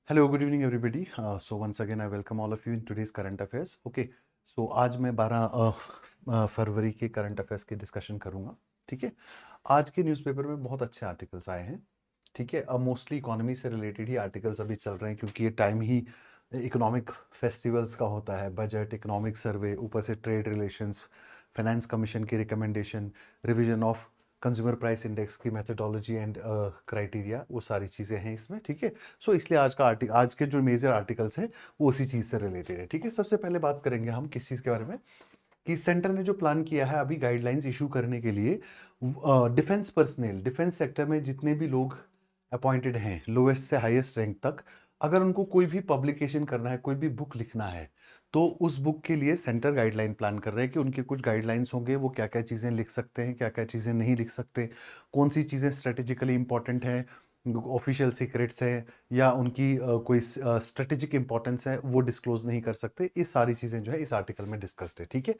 Hello, good evening, everybody. So once again, I welcome all of you in today's current affairs. Okay, so आज मैं 12 फरवरी के current affairs की discussion करूंगा. ठीक है. आज के न्यूज़पेपर में बहुत अच्छे आर्टिकल्स आए हैं. ठीक है. अब मोस्टली इकोनॉमी से रिलेटेड ही आर्टिकल्स अभी चल रहे हैं क्योंकि ये टाइम ही इकोनॉमिक फेस्टिवल्स का होता है. बजट, इकोनॉमिक सर्वे, ऊपर से ट्रेड रिलेशंस, फाइनेंस कमीशन की recommendation, revision of consumer price index की मेथडोलॉजी एंड क्राइटेरिया, वो सारी चीज़ें हैं इसमें. ठीक है. सो इसलिए आज के जो मेजर आर्टिकल्स हैं वो उसी चीज़ से रिलेटेड है. ठीक है. सबसे पहले बात करेंगे हम किस चीज़ के बारे में कि सेंटर ने जो प्लान किया है अभी गाइडलाइंस इशू करने के लिए डिफेंस पर्सनल, डिफेंस सेक्टर में जितने भी लोग अपॉइंटेड हैं लोएस्ट से हाईएस्ट रैंक तक, अगर उनको कोई भी पब्लिकेशन करना है, कोई भी बुक लिखना है, तो उस बुक के लिए सेंटर गाइडलाइन प्लान कर रहे हैं कि उनके कुछ गाइडलाइंस होंगे, वो क्या क्या चीज़ें लिख सकते हैं, क्या क्या चीज़ें नहीं लिख सकते, कौन सी चीज़ें स्ट्रेटेजिकली इंपॉर्टेंट हैं, ऑफिशियल सीक्रेट्स है या उनकी कोई स्ट्रेटेजिक इंपॉर्टेंस है, वो डिस्क्लोज नहीं कर सकते. ये सारी चीज़ें जो है इस आर्टिकल में डिस्कस्ड है. ठीक है.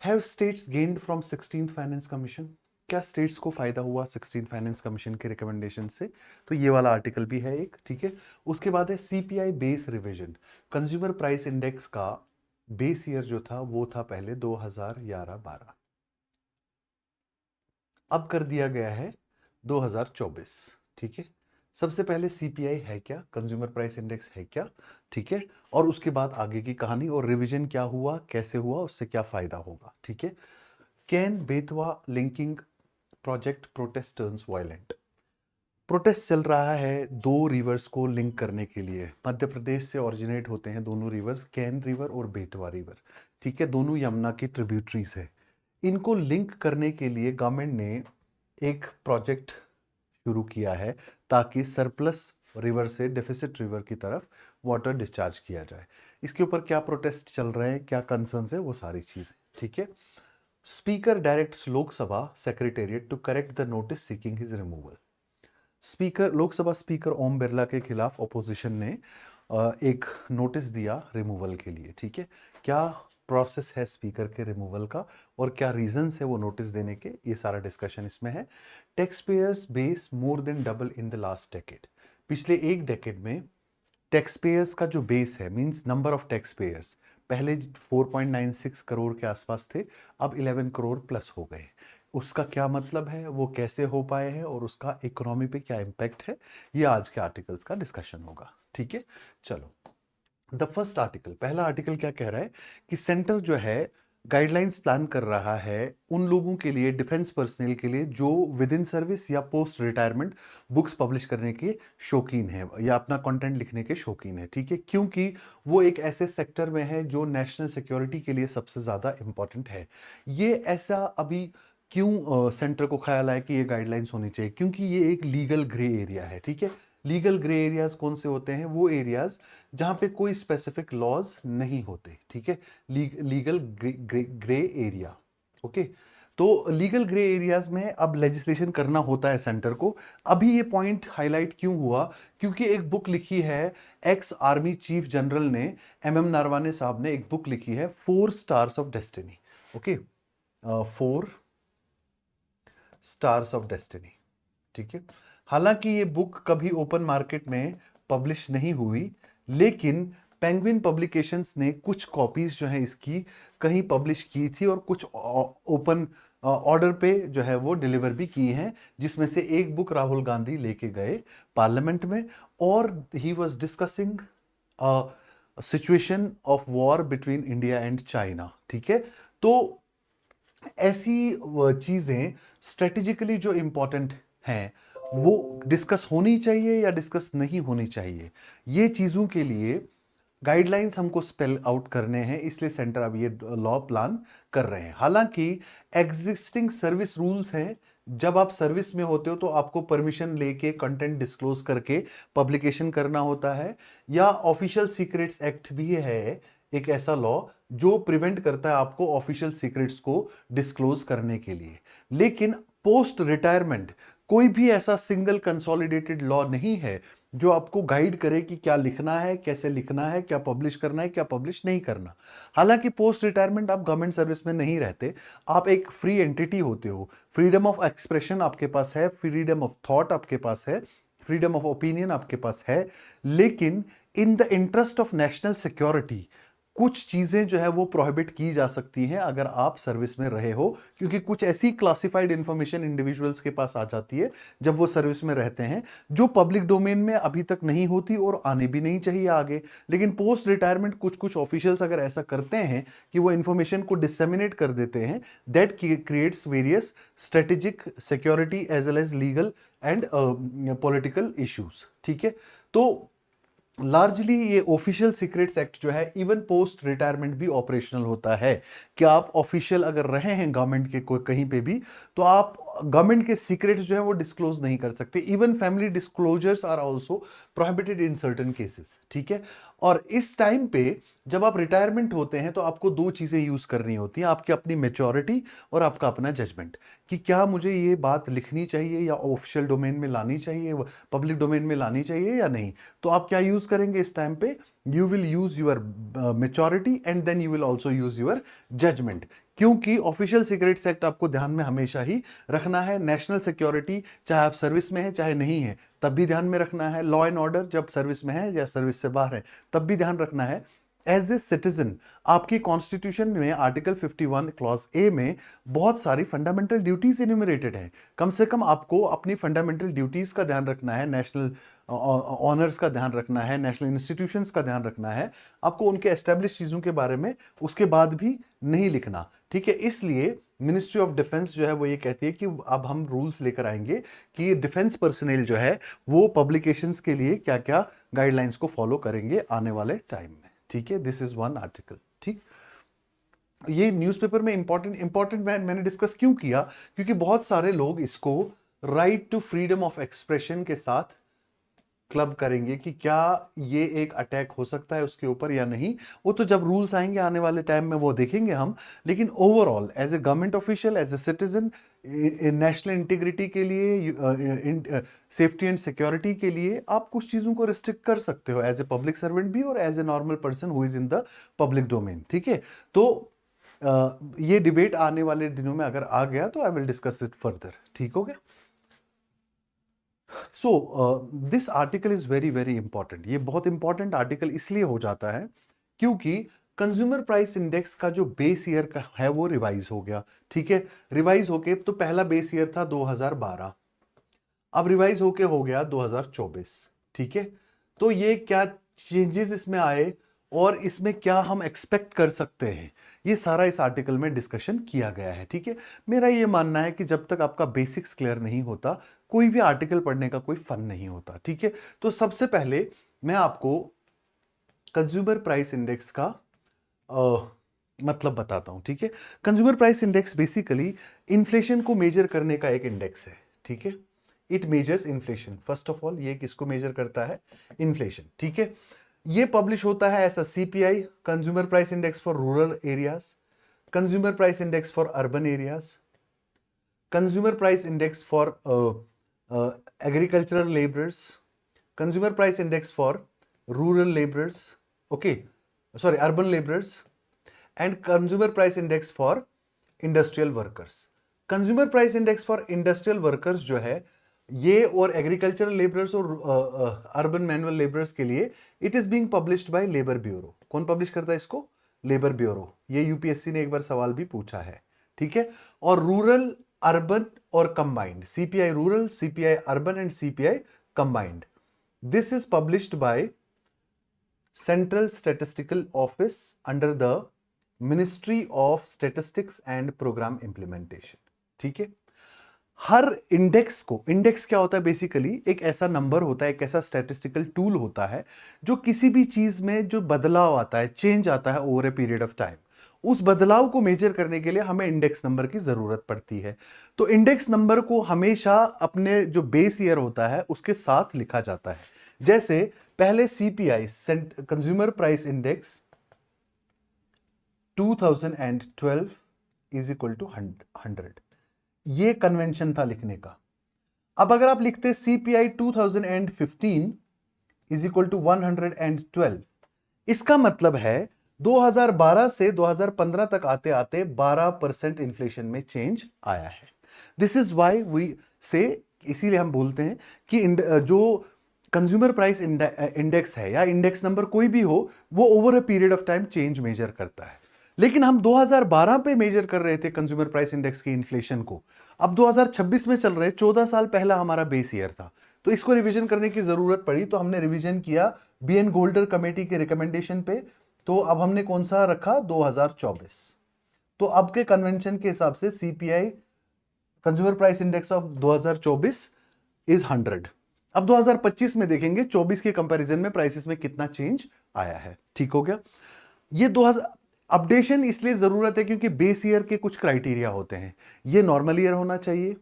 Have states gained from 16th finance commission? क्या स्टेट्स को फायदा हुआ 16th फाइनेंस कमीशन के रिकमेंडेशन से? तो ये वाला आर्टिकल भी है एक. ठीक है. उसके बाद है CPI base revision. Consumer price index का बेस ईयर जो था वो था पहले 2011-12, अब कर दिया गया है 2024. ठीक है. सबसे पहले सीपीआई है क्या, कंज्यूमर प्राइस इंडेक्स है क्या. ठीक है. और उसके बाद आगे की कहानी और रिवीजन क्या हुआ, कैसे हुआ, उससे क्या फायदा होगा. ठीक है. Can Betwa linking project protest turns violent? Protest चल रहा है दो रिवर्स को लिंक करने के लिए. मध्य प्रदेश से ओरिजिनेट होते हैं दोनों रिवर्स, कैन रिवर और बेतवा रिवर. ठीक है. दोनों यमुना की ट्रिब्यूटरीज है. इनको लिंक करने के लिए गवर्नमेंट ने एक प्रोजेक्ट शुरू किया है ताकि सरप्लस रिवर से डेफिसिट रिवर की तरफ वाटर डिस्चार्ज किया जाए. इसके ऊपर क्या प्रोटेस्ट चल रहे हैं, क्या कंसर्न्स है, वो सारी चीज़ें. ठीक है. Speaker directs Lok Sabha secretariat to correct the notice seeking his removal. Speaker, Lok Sabha speaker Om Birla के खिलाफ ऑपोजिशन ने एक नोटिस दिया रिमूवल के लिए. ठीक है. क्या प्रोसेस है स्पीकर के रिमूवल का और क्या रीजंस है वो नोटिस देने के, ये सारा डिस्कशन इसमें है. Tax payers base more than double in the last decade. पिछले एक डेकेड में टैक्स पेयर्स का जो बेस है, means number of tax payers, पहले 4.96 करोड़ के आसपास थे, अब 11 करोड़ प्लस हो गए. उसका क्या मतलब है, वो कैसे हो पाए हैं और उसका इकोनॉमी पे क्या इम्पैक्ट है, ये आज के आर्टिकल्स का डिस्कशन होगा. ठीक है. चलो, द फर्स्ट आर्टिकल, पहला आर्टिकल क्या कह रहा है कि सेंटर जो है गाइडलाइंस प्लान कर रहा है उन लोगों के लिए, डिफेंस पर्सनल के लिए, जो विद इन सर्विस या पोस्ट रिटायरमेंट बुक्स पब्लिश करने के शौकीन है या अपना कंटेंट लिखने के शौकीन है. ठीक है. क्योंकि वो एक ऐसे सेक्टर में है जो नेशनल सिक्योरिटी के लिए सबसे ज़्यादा इंपॉर्टेंट है. ये ऐसा अभी क्यों सेंटर को ख्याल आया कि ये गाइडलाइंस होनी चाहिए? क्योंकि ये एक लीगल ग्रे एरिया है. ठीक है. लीगल ग्रे एरियाज कौन से होते हैं? वो एरियाज जहां पे कोई स्पेसिफिक लॉज नहीं होते. ठीक है. Legal grey area. ओके. तो लीगल ग्रे एरियाज में अब लेजिस्लेशन करना होता है सेंटर को. अभी ये पॉइंट हाईलाइट क्यों हुआ? क्योंकि एक बुक लिखी है एक्स आर्मी चीफ जनरल ने, MM नारवाने साहब ने एक बुक लिखी है 4 stars of destiny. Okay. 4 stars of destiny. ठीक है. हालांकि ये बुक कभी ओपन मार्केट में पब्लिश नहीं हुई, लेकिन पेंगुइन पब्लिकेशंस ने कुछ कॉपीज जो है इसकी कहीं पब्लिश की थी और कुछ ओपन ऑर्डर पे जो है वो डिलीवर भी की हैं, जिसमें से एक बुक राहुल गांधी लेके गए पार्लियामेंट में और he was discussing situation of war between India and China. ठीक है. तो ऐसी चीजें स्ट्रेटेजिकली जो इंपॉर्टेंट हैं वो डिस्कस होनी चाहिए या डिस्कस नहीं होनी चाहिए, ये चीजों के लिए गाइडलाइंस हमको स्पेल आउट करने हैं. इसलिए सेंटर अब ये लॉ प्लान कर रहे हैं. हालांकि एग्जिस्टिंग सर्विस रूल्स हैं. जब आप सर्विस में होते हो तो आपको परमिशन लेके कंटेंट डिस्क्लोज करके पब्लिकेशन करना होता है, या ऑफिशियल सीक्रेट्स एक्ट भी है एक ऐसा लॉ जो प्रिवेंट करता है आपको ऑफिशियल सीक्रेट्स को डिस्क्लोज करने के लिए. लेकिन पोस्ट रिटायरमेंट कोई भी ऐसा सिंगल कंसोलिडेटेड लॉ नहीं है जो आपको गाइड करे कि क्या लिखना है, कैसे लिखना है, क्या पब्लिश करना है, क्या पब्लिश नहीं करना. हालांकि पोस्ट रिटायरमेंट आप गवर्नमेंट सर्विस में नहीं रहते, आप एक फ्री एंटिटी होते हो. फ्रीडम ऑफ एक्सप्रेशन आपके पास है, फ्रीडम ऑफ थॉट आपके पास है, फ्रीडम ऑफ ओपिनियन आपके पास है, लेकिन in the interest of national security कुछ चीजें जो है वो प्रोहिबिट की जा सकती हैं अगर आप सर्विस में रहे हो, क्योंकि कुछ ऐसी क्लासिफाइड इंफॉर्मेशन इंडिविजुअल्स के पास आ जाती है जब वो सर्विस में रहते हैं जो पब्लिक डोमेन में अभी तक नहीं होती और आने भी नहीं चाहिए आगे। लेकिन पोस्ट रिटायरमेंट कुछ कुछ ऑफिशियल्स अगर ऐसा करते हैं कि वो इंफॉर्मेशन को डिसेमिनेट कर देते हैं, that creates various strategic security as well as legal and political issues. ठीक है, तो लार्जली ये ऑफिशियल सीक्रेट्स एक्ट जो है इवन पोस्ट रिटायरमेंट भी ऑपरेशनल होता है कि आप ऑफिशियल अगर रहे हैं गवर्नमेंट के कोई कहीं पे भी, तो आप गवर्नमेंट के सीक्रेट्स जो है वो डिस्क्लोज नहीं कर सकते। Even family disclosures are also prohibited in certain cases. ठीक है, और इस टाइम पे जब आप रिटायरमेंट होते हैं तो आपको दो चीजें यूज करनी होती हैं, आपकी अपनी मेच्योरिटी और आपका अपना जजमेंट, कि क्या मुझे ये बात लिखनी चाहिए या ऑफिशियल डोमेन में लानी चाहिए, पब्लिक डोमेन में लानी चाहिए या नहीं। तो आप क्या यूज करेंगे इस टाइम पे, you will use your maturity and then you will also use your judgement, क्योंकि ऑफिशियल सीक्रेट्स एक्ट आपको ध्यान में हमेशा ही रखना है। नेशनल सिक्योरिटी चाहे आप सर्विस में है चाहे नहीं है तब भी ध्यान में रखना है। लॉ एंड ऑर्डर जब सर्विस में है या सर्विस से बाहर है तब भी ध्यान रखना है। एज ए सिटीजन आपकी कॉन्स्टिट्यूशन में आर्टिकल 51 क्लॉज ए में बहुत सारी फंडामेंटल ड्यूटीज इन्यूमरेटेड हैं। कम से कम आपको अपनी फंडामेंटल ड्यूटीज का ध्यान रखना है, नेशनल ऑनर्स का ध्यान रखना है, नेशनल इंस्टीट्यूशंस का ध्यान रखना है, आपको उनके एस्टेब्लिश चीज़ों के बारे में उसके बाद भी नहीं लिखना। ठीक है, इसलिए मिनिस्ट्री ऑफ डिफेंस जो है वो ये कहती है कि अब हम रूल्स लेकर आएंगे कि डिफेंस पर्सनल जो है वो पब्लिकेशंस के लिए क्या क्या गाइडलाइंस को फॉलो करेंगे आने वाले टाइम में। ठीक है, दिस इज वन आर्टिकल। ठीक, ये न्यूज़पेपर में इंपॉर्टेंट मैंने डिस्कस क्यों किया, क्योंकि बहुत सारे लोग इसको right to freedom of expression के साथ क्लब करेंगे कि क्या ये एक अटैक हो सकता है उसके ऊपर या नहीं। वो तो जब रूल्स आएंगे आने वाले टाइम में वो देखेंगे हम, लेकिन overall as a government official, as a citizen, national integrity के लिए, सेफ्टी एंड सिक्योरिटी के लिए आप कुछ चीज़ों को रिस्ट्रिक्ट कर सकते हो एज ए पब्लिक सर्वेंट भी और as a normal person who is in the public domain. ठीक है, तो ये डिबेट आने वाले दिनों में अगर आ गया तो I will discuss it further. ठीक हो गया। So this article is very very important. ये बहुत इंपॉर्टेंट आर्टिकल इसलिए हो जाता है क्योंकि कंज्यूमर प्राइस इंडेक्स का जो बेस ईयर का है वो रिवाइज हो गया। ठीक है, रिवाइज होके तो पहला बेस ईयर था 2012, अब रिवाइज होके हो गया 2024। ठीक है, तो ये क्या चेंजेस इसमें आए और इसमें क्या हम एक्सपेक्ट कर सकते हैं, ये सारा इस आर्टिकल में डिस्कशन किया गया है। ठीक है, मेरा ये मानना है कि जब तक आपका बेसिक्स क्लियर नहीं होता कोई भी आर्टिकल पढ़ने का कोई फन नहीं होता। ठीक है, तो सबसे पहले मैं आपको कंज्यूमर प्राइस इंडेक्स का मतलब बताता हूं। ठीक है, consumer price index basically inflation को मेजर करने का एक इंडेक्स है। ठीक है, it measures inflation. First of all ये किसको मेजर करता है, इन्फ्लेशन। ठीक है, ये पब्लिश होता है ऐसा CPI, consumer price index for rural areas, consumer price index for urban areas, consumer price index for agricultural labourers, consumer price index for rural labourers, okay sorry urban labourers, and consumer price index for industrial workers. Consumer price index for industrial workers जो है ये और agricultural labourers और urban manual labourers के लिए it is being published by labour bureau. कौन publish करता है इसको, लेबर ब्यूरो। ये यूपीएससी ने एक बार सवाल भी पूछा है। ठीक है, और रूरल, अर्बन और combined, CPI rural, CPI urban and CPI combined, this is published by central statistical office under the ministry of statistics and programme implementation. ठीक है, हर इंडेक्स को, इंडेक्स क्या होता है बेसिकली, एक ऐसा नंबर होता है, एक ऐसा स्टैटिस्टिकल टूल होता है जो किसी भी चीज में जो बदलाव आता है, चेंज आता है over a period of time, उस बदलाव को मेजर करने के लिए हमें इंडेक्स नंबर की जरूरत पड़ती है। तो इंडेक्स नंबर को हमेशा अपने जो बेस ईयर होता है उसके साथ लिखा जाता है। जैसे पहले CPI, consumer price index 2012 is equal to 100, ये कन्वेंशन था लिखने का। अब अगर आप लिखते सीपीआई 2015 इज इक्वल टू 112, इसका मतलब है 2012 से 2015 तक आते आते 12% इन्फ्लेशन में चेंज आया है। दिस इज वाई वी से इसीलिए हम बोलते हैं कि जो कंज्यूमर प्राइस इंडेक्स है या इंडेक्स नंबर कोई भी हो, वो over a period of time change measure करता है। लेकिन हम 2012 पे मेजर कर रहे थे कंज्यूमर प्राइस इंडेक्स की इन्फ्लेशन को, अब 2026 में चल रहे, 14 साल पहला हमारा बेस ईयर था, तो इसको रिवीजन करने की जरूरत पड़ी, तो हमने रिवीजन किया बीएन गोल्डर कमेटी के रिकमेंडेशन पे। तो अब हमने कौन सा रखा, 2024। तो अब के कन्वेंशन के हिसाब से CPI consumer price index of 2024 is 100। अब 2025 में देखेंगे 24 के कंपैरिजन में प्राइसेस में कितना चेंज आया है। ठीक हो गया। ये 2000 अपडेशन इसलिए जरूरत है क्योंकि बेस ईयर के कुछ क्राइटेरिया होते हैं। ये नॉर्मल ईयर होना चाहिए,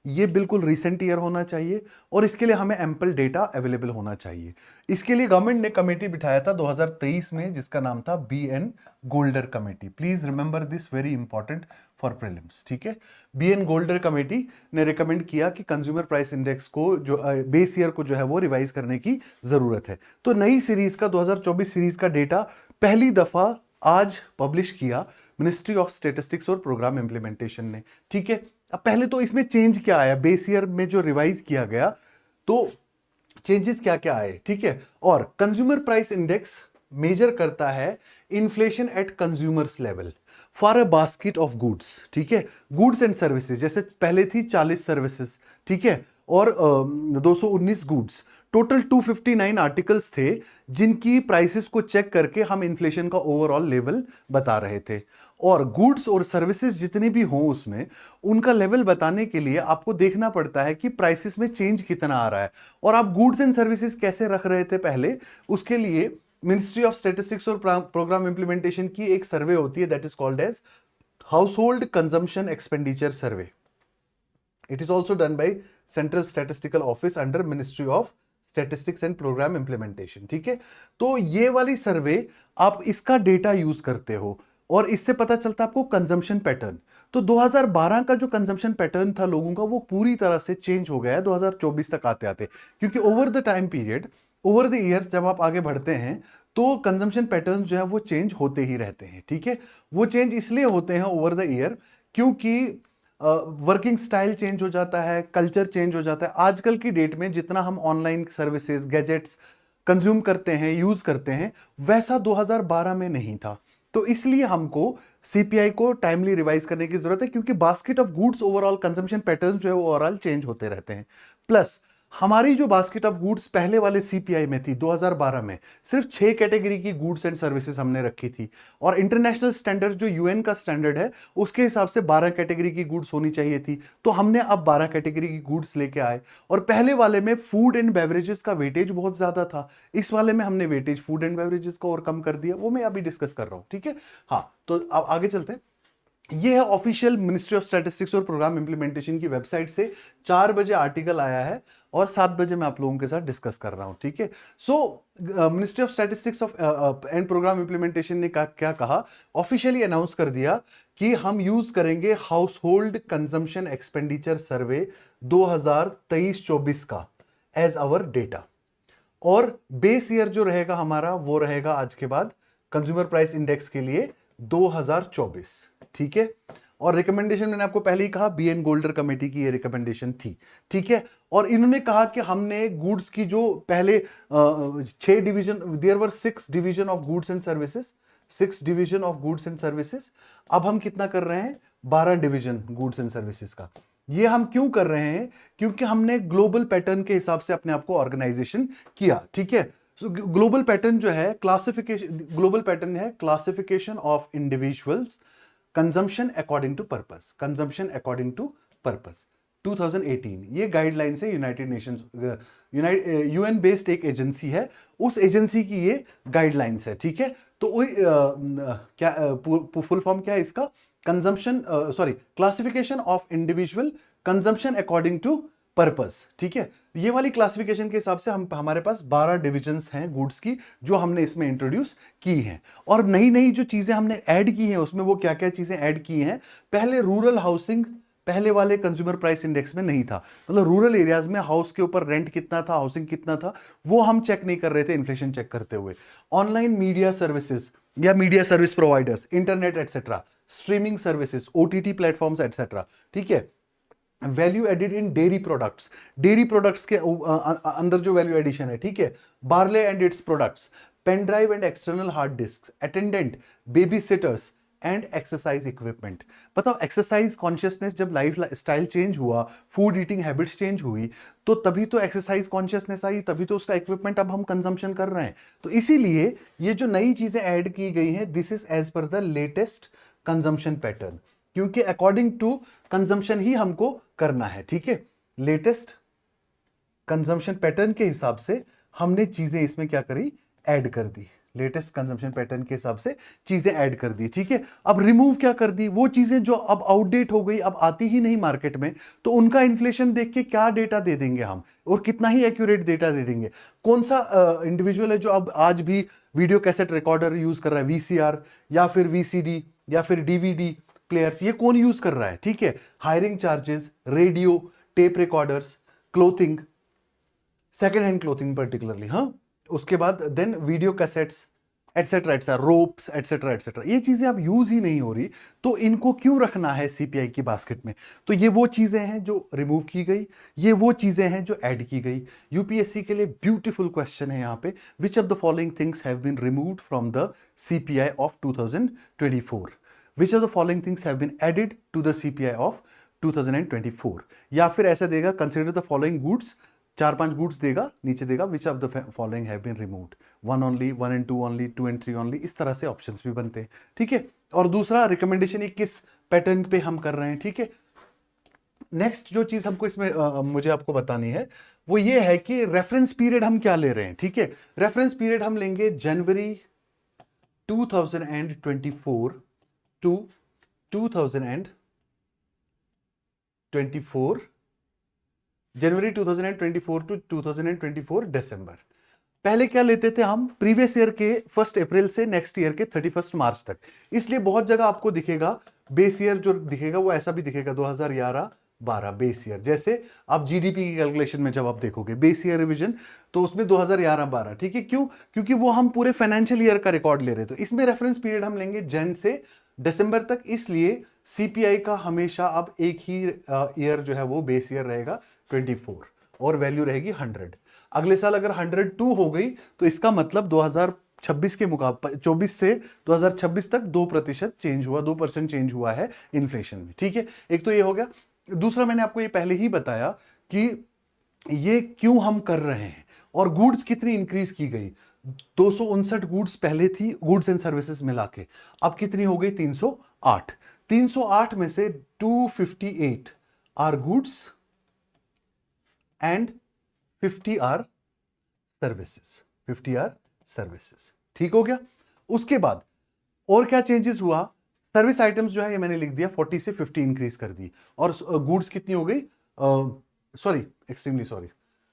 ये बिल्कुल रिसेंट ईयर होना चाहिए, और इसके लिए हमें एम्पल डेटा अवेलेबल होना चाहिए। इसके लिए गवर्नमेंट ने कमेटी बिठाया था 2023 में, जिसका नाम था BN Goldar committee. Please remember this, very important for prelims. ठीक है, बीएन गोल्डर कमेटी ने रिकमेंड किया कि कंज्यूमर प्राइस इंडेक्स को जो बेस ईयर को जो है वो रिवाइज करने की जरूरत है। तो नई सीरीज का 2024 सीरीज का डेटा पहली दफा आज पब्लिश किया मिनिस्ट्री ऑफ स्टैटिस्टिक्स और प्रोग्राम इंप्लीमेंटेशन ने। ठीक है, अब पहले तो इसमें चेंज क्या आया, बेस ईयर में जो रिवाइज किया गया तो चेंजेस क्या क्या आए। ठीक है, और कंज्यूमर प्राइस इंडेक्स मेजर करता है inflation eight consumers level for a basket of goods. ठीक है, गुड्स एंड सर्विसेज, जैसे पहले थी 40 सर्विसेज, ठीक है, और 219 गुड्स, टोटल 259 आर्टिकल्स थे जिनकी प्राइसेस को चेक करके हम इन्फ्लेशन का ओवरऑल लेवल बता रहे थे। और गुड्स और सर्विसेज जितने भी हों उसमें उनका लेवल बताने के लिए आपको देखना पड़ता है कि प्राइसेस में चेंज कितना आ रहा है, और आप गुड्स एंड सर्विसेज कैसे रख रहे थे पहले, उसके लिए मिनिस्ट्री ऑफ स्टैटिस्टिक्स और प्रोग्राम इंप्लीमेंटेशन की एक सर्वे होती है, that is called as household consumption expenditure survey. It is also done by central statistical office under ministry of statistics and programme implementation. ठीक है, तो ये वाली सर्वे आप इसका डेटा यूज करते हो और इससे पता चलता है आपको कंजम्पशन पैटर्न। तो 2012 का जो कंजम्पशन पैटर्न था लोगों का वो पूरी तरह से चेंज हो गया है 2024 तक आते आते, क्योंकि over the time period, over the years जब आप आगे बढ़ते हैं तो कंजम्पशन पैटर्न जो है वो चेंज होते ही रहते हैं। ठीक है, वो चेंज इसलिए होते हैं ओवर द ईयर क्योंकि वर्किंग स्टाइल चेंज हो जाता है, कल्चर चेंज हो जाता है। आजकल की डेट में जितना हम ऑनलाइन सर्विसेज, गैजेट्स कंज्यूम करते हैं, यूज करते हैं, वैसा 2012 में नहीं था। तो इसलिए हमको सीपीआई को टाइमली रिवाइज करने की जरूरत है, क्योंकि basket of goods overall consumption pattern जो है वो ओवरऑल चेंज होते रहते हैं। प्लस हमारी जो बास्केट ऑफ गुड्स पहले वाले सीपीआई में थी 2012 में, सिर्फ 6 कैटेगरी की गुड्स एंड सर्विसेज हमने रखी थी, और इंटरनेशनल स्टैंडर्ड जो यूएन का स्टैंडर्ड है उसके हिसाब से 12 कैटेगरी की गुड्स होनी चाहिए थी। तो हमने अब 12 कैटेगरी की गुड्स लेके आए, और पहले वाले में फूड एंड बेवरेजेस का वेटेज बहुत ज्यादा था, इस वाले में हमने वेटेज फूड एंड बेवरेजेस को और कम कर दिया, वो मैं अभी डिस्कस कर रहा हूं। ठीक है, हाँ, तो अब आगे चलते हैं। ये है ऑफिशियल मिनिस्ट्री ऑफ स्टैटिस्टिक्स और प्रोग्राम इंप्लीमेंटेशन की वेबसाइट से 4 बजे आर्टिकल आया है, और 7 बजे मैं आप लोगों के साथ डिस्कस कर रहा हूं। ठीक है, so ministry of statistics of and programme implementation ने क्या कहा, ऑफिशियली अनाउंस कर दिया कि हम यूज करेंगे हाउस होल्ड कंजम्पशन एक्सपेंडिचर सर्वे 2023-24 का एज आवर डेटा, और बेस ईयर जो रहेगा हमारा वो रहेगा आज के बाद कंज्यूमर प्राइस इंडेक्स के लिए 2024। ठीक है, और रिकमेंडेशन मैंने आपको पहले ही कहा बीएन गोल्डर कमेटी की ये रिकमेंडेशन थी। ठीक है, और इन्होंने कहा कि हमने गुड्स की जो पहले 6 division, there were 6 division of goods and services, 6 division of goods and services, अब हम कितना कर रहे हैं, 12 डिवीजन गुड्स एंड सर्विसेज का। ये हम क्यों कर रहे हैं, क्योंकि हमने ग्लोबल पैटर्न के हिसाब से अपने आप को ऑर्गेनाइजेशन किया। ठीक है, सो ग्लोबल पैटर्न जो है क्लासिफिकेशन, ग्लोबल पैटर्न है classification of individuals consumption according to purpose, consumption according to purpose 2018, ये गाइडलाइंस है यूनाइटेड नेशंस, यूएन बेस्ड एक एजेंसी है, उस एजेंसी की ये गाइडलाइंस है। ठीक है, तो क्या फुल फॉर्म क्या है इसका, consumption classification of individual consumption according to purpose. ठीक है, ये वाली क्लासिफिकेशन के हिसाब से हमारे पास 12 डिविजन्स हैं गुड्स की जो हमने इसमें इंट्रोड्यूस की हैं, और नई नई जो चीजें हमने ऐड की हैं उसमें वो क्या क्या चीजें ऐड की हैं। पहले रूरल हाउसिंग पहले वाले कंज्यूमर प्राइस इंडेक्स में नहीं था, मतलब रूरल एरियाज में हाउस के ऊपर रेंट कितना था, हाउसिंग कितना था, वो हम चेक नहीं कर रहे थे इन्फ्लेशन चेक करते हुए। ऑनलाइन मीडिया सर्विसेज या media service providers, internet etcetera, streaming services, OTT platforms etcetera. ठीक है, value added in dairy products, dairy products के अंदर जो वैल्यू एडिशन है, ठीक है, barley and its products, pen drive and external hard disk, attendant, baby sitters and exercise equipment. बताओ, exercise consciousness, जब लाइफ स्टाइल चेंज हुआ, फूड ईटिंग हैबिट्स चेंज हुई, तो तभी तो एक्सरसाइज कॉन्शियसनेस आई, तभी तो उसका इक्विपमेंट अब हम कंजम्पशन कर रहे हैं। तो इसीलिए ये जो नई चीजें ऐड की गई हैं, this is as per the latest consumption pattern, क्योंकि अकॉर्डिंग टू कंजम्पशन ही हमको करना है, ठीक है। लेटेस्ट कंजम्पशन पैटर्न के हिसाब से हमने चीजें इसमें क्या करी, ऐड कर दी। लेटेस्ट कंजम्पशन पैटर्न के हिसाब से चीजें ऐड कर दी, ठीक है। अब रिमूव क्या कर दी, वो चीजें जो अब आउटडेट हो गई, अब आती ही नहीं मार्केट में, तो उनका इन्फ्लेशन देख के क्या डेटा दे देंगे हम, और कितना ही एक्यूरेट डेटा दे देंगे। कौन सा इंडिविजुअल है जो अब आज भी वीडियो कैसेट रिकॉर्डर यूज कर रहा है, वीसीआर या फिर वीसीडी या फिर डीवीडी प्लेयर्स, ये कौन यूज कर रहा है, ठीक है। Hiring charges, radio, tape recorders, clothing, second hand clothing particularly, हाँ, उसके बाद then video cassettes etcetera etcetera, ropes etcetera etcetera, ये चीजें अब यूज ही नहीं हो रही, तो इनको क्यों रखना है सीपीआई की बास्केट में। तो ये वो चीजें हैं जो रिमूव की गई, ये वो चीजें हैं जो ऐड की गई। यूपीएससी के लिए ब्यूटीफुल क्वेश्चन है यहाँ पे, which of the following things have been removed from the CPI of 2024, which of the following things have been added to the CPI of 2024, या फिर ऐसा देगा, consider the following goods, 4-5 goods देगा, नीचे देगा which of the following have been removed, 1 only, 1 and 2 only, 2 and 3 only, इस तरह से ऑप्शंस भी बनते हैं, ठीक है। और दूसरा रिकमेंडेशन ये किस पैटर्न पे हम कर रहे हैं, ठीक है। नेक्स्ट जो चीज हमको इसमें मुझे आपको बतानी है, वो ये है कि रेफरेंस पीरियड हम क्या ले रहे हैं, ठीक है। रेफरेंस पीरियड हम लेंगे जनवरी 2024 टू 2024, जनवरी 2024 टू 2024 दिसंबर। पहले क्या लेते थे हम, प्रीवियस ईयर के 1 अप्रैल से नेक्स्ट ईयर के 31 मार्च तक। इसलिए बहुत जगह आपको दिखेगा बेस ईयर जो दिखेगा वो ऐसा भी दिखेगा 2011-12 बेस ईयर। जैसे आप जीडीपी की कैलकुलेशन में जब आप देखोगे बेस ईयर रिवीजन, तो उसमें 2011-12, ठीक है। क्यों, क्योंकि वो हम पूरे फाइनेंशियल ईयर का रिकॉर्ड ले रहे थे। इसमें रेफरेंस पीरियड हम लेंगे जन से दिसंबर तक, इसलिए सीपीआई का हमेशा अब एक ही ईयर जो है वो बेस ईयर रहेगा 24, और वैल्यू रहेगी 100। अगले साल अगर 102 हो गई तो इसका मतलब 2026 के मुकाबले 24 से 2026 तक 2% चेंज हुआ, 2% चेंज हुआ है इन्फ्लेशन में, ठीक है। एक तो ये हो गया। दूसरा, मैंने आपको ये पहले ही बताया कि ये क्यों हम कर रहे हैं, और गुड्स कितनी इंक्रीज की गई। 259 गुड्स पहले थी, गुड्स एंड सर्विसेज मिला के, अब कितनी हो गई, 308। 308 में से 258 are goods and 50 are services, 50 are services, ठीक हो गया। उसके बाद और क्या चेंजेस हुआ, सर्विस आइटम्स जो है ये मैंने लिख दिया 40 से 50 इंक्रीज कर दी, और गुड्स कितनी हो गई, सॉरी एक्सट्रीमली सॉरी,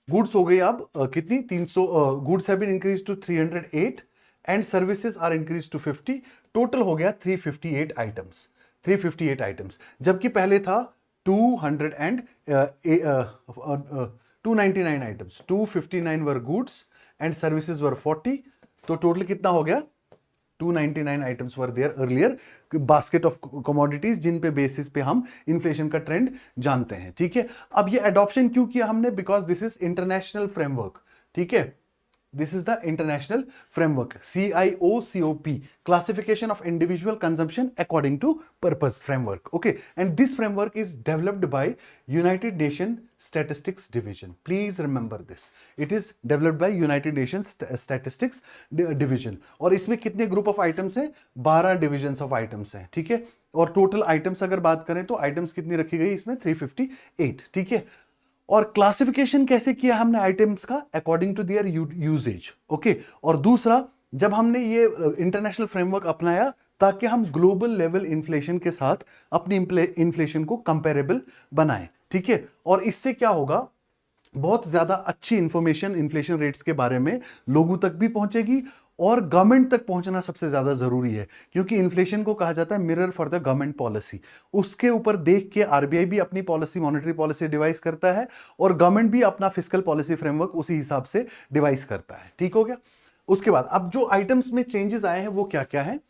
गुड्स हो गई अब कितनी, 300, goods have been increase to 308 and services are increase to 50, total हो गया 358 आइटम्स, 358 आइटम्स, जबकि पहले था 299 items, 259 were goods and services were 40, तो टोटल कितना हो गया, 299 items were there earlier, basket of commodities जिन पे बेसिस पे हम इन्फ्लेशन का ट्रेंड जानते हैं, ठीक है। अब ये अडॉप्शन क्यों किया हमने, because this is international framework, ठीक है। This is the international framework, CIOCOP, classification of individual consumption according to purpose framework, okay, and this framework is developed by United Nations Statistics Division. Please remember this, it is developed by United Nations Statistics Division, और इसमें कितने group of items हैं, 12 divisions of items हैं, ठीक है। और total items अगर बात करें तो आइटम्स कितनी रखी गई इसमें, 358, ठीक है। और क्लासिफिकेशन कैसे किया हमने आइटम्स का, according to their uses, okay. और दूसरा, जब हमने ये इंटरनेशनल फ्रेमवर्क अपनाया ताकि हम ग्लोबल लेवल इन्फ्लेशन के साथ अपनी इन्फ्लेशन को कंपेरेबल बनाएं, ठीक है। और इससे क्या होगा, बहुत ज्यादा अच्छी इंफॉर्मेशन इन्फ्लेशन रेट्स के बारे में लोगों तक भी पहुंचेगी, और गवर्नमेंट तक पहुंचना सबसे ज्यादा जरूरी है, क्योंकि इन्फ्लेशन को कहा जाता है mirror for the government policy. उसके ऊपर देख के आरबीआई भी अपनी पॉलिसी, मॉनेटरी पॉलिसी डिवाइस करता है, और गवर्नमेंट भी अपना फिस्कल पॉलिसी फ्रेमवर्क उसी हिसाब से डिवाइस करता है, ठीक हो गया। उसके बाद अब जो आइटम्स में चेंजेस आए हैं वो क्या क्या है,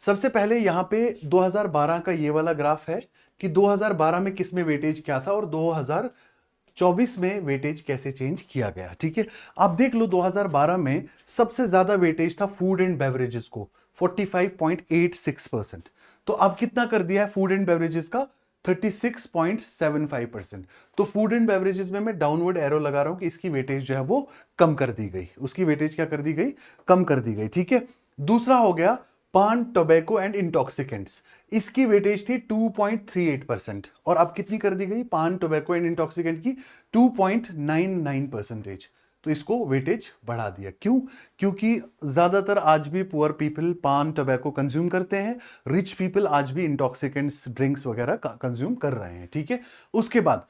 सबसे पहले यहां पे 2012 का ये वाला ग्राफ है कि 2012 में किस में वेटेज क्या था और 2024 में वेटेज कैसे चेंज किया गया। ठीक है, आप देख लो 2012 में सबसे ज्यादा वेटेज था फूड एंड बेवरेजेस को 45.86%। तो अब कितना कर दिया है फूड एंड बेवरेजेस का 36.75%। तो फूड एंड बेवरेजेस में मैं डाउनवर्ड एरो लगा रहा हूं कि इसकी वेटेज जो है वो कम कर दी गई, उसकी वेटेज क्या कर दी गई, कम कर दी गई। ठीक है, दूसरा हो गया पान, टोबैको एंड इंटॉक्सिकेंट्स, इसकी वेटेज थी 2.38% और अब कितनी कर दी गई पान, टोबैको एंड इंटॉक्सिकेंट की 2.99%। तो इसको वेटेज बढ़ा दिया। क्यों? क्योंकि ज्यादातर आज भी पुअर पीपल पान, टोबैको कंज्यूम करते हैं, रिच पीपल आज भी इंटॉक्सिकेंट्स ड्रिंक्स वगैरह कंज्यूम कर रहे हैं। ठीक है, उसके बाद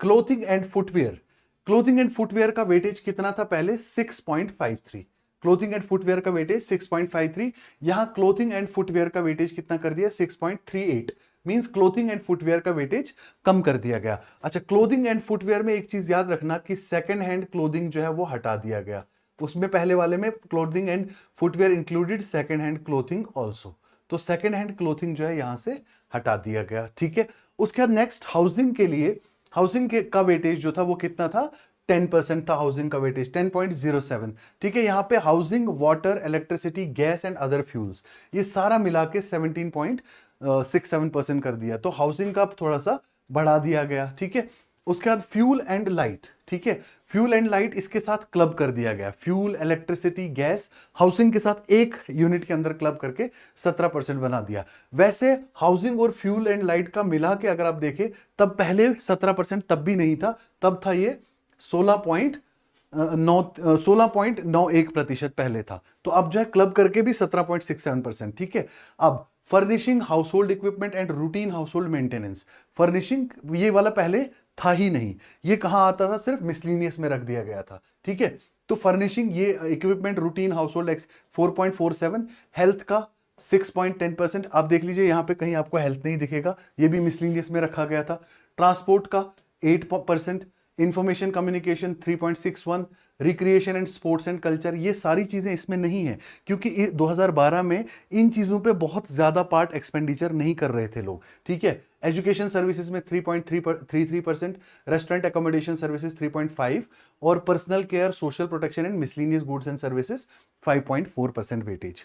clothing and footwear, clothing and footwear का वेटेज कितना था पहले 6.53, क्लोथिंग एंड फुटवेयर का वेटेज 6.53, यहां क्लोथिंग एंड फुटवेयर का वेटेज कितना कर दिया 6.38, मींस क्लोथिंग एंड फुटवेयर का वेटेज कम कर दिया गया। अच्छा, क्लोथिंग एंड फुटवेयर में एक चीज याद रखना कि सेकंड हैंड क्लोथिंग जो है वो हटा दिया गया, उसमें पहले वाले में clothing and footwear included second hand clothing also, तो सेकंड हैंड क्लोथिंग जो है यहां से हटा दिया गया। ठीक है, उसके बाद नेक्स्ट हाउसिंग के लिए, हाउसिंग का वेटेज जो था वो कितना था 10% था हाउसिंग का वेटेज 10.07। ठीक है, यहां पे housing, water, electricity, gas and other fuels ये सारा मिला के 17.67% कर दिया, तो हाउसिंग का थोड़ा सा बढ़ा दिया गया। ठीक है, उसके बाद फ्यूल एंड लाइट, ठीक है, फ्यूल एंड लाइट इसके साथ क्लब कर दिया गया, फ्यूल, इलेक्ट्रिसिटी, गैस हाउसिंग के साथ एक यूनिट के अंदर क्लब करके 17% बना दिया। वैसे हाउसिंग और फ्यूल एंड लाइट का मिला के अगर आप देखें तब पहले 17% तब भी नहीं था, तब था ये 16.91% पहले था, तो अब जो है क्लब करके भी 17.67%। ठीक है, अब furnishing, household equipment and routine household maintenance, furnishing ये वाला पहले था ही नहीं, ये कहां आता था, सिर्फ मिसलिनियस में रख दिया गया था। ठीक है, तो फर्निशिंग ये इक्विपमेंट, रूटीन हाउसहोल्ड 4.47, हेल्थ का 6.10%। आप देख लीजिए यहां पे कहीं आपको हेल्थ नहीं दिखेगा, ये भी मिसलिनियस में रखा गया था। ट्रांसपोर्ट का 8%, information communication 3.61, recreation and sports and culture ये सारी चीजें इसमें नहीं है, क्योंकि 2012 में इन चीजों पे बहुत ज्यादा पार्ट एक्सपेंडिचर नहीं कर रहे थे लोग। ठीक है, एजुकेशन सर्विसेज में 3.33%, रेस्टोरेंट अकोमोडेशन सर्विसेज 3.5 और personal care, social protection and miscellaneous goods and services 5.4% weightage.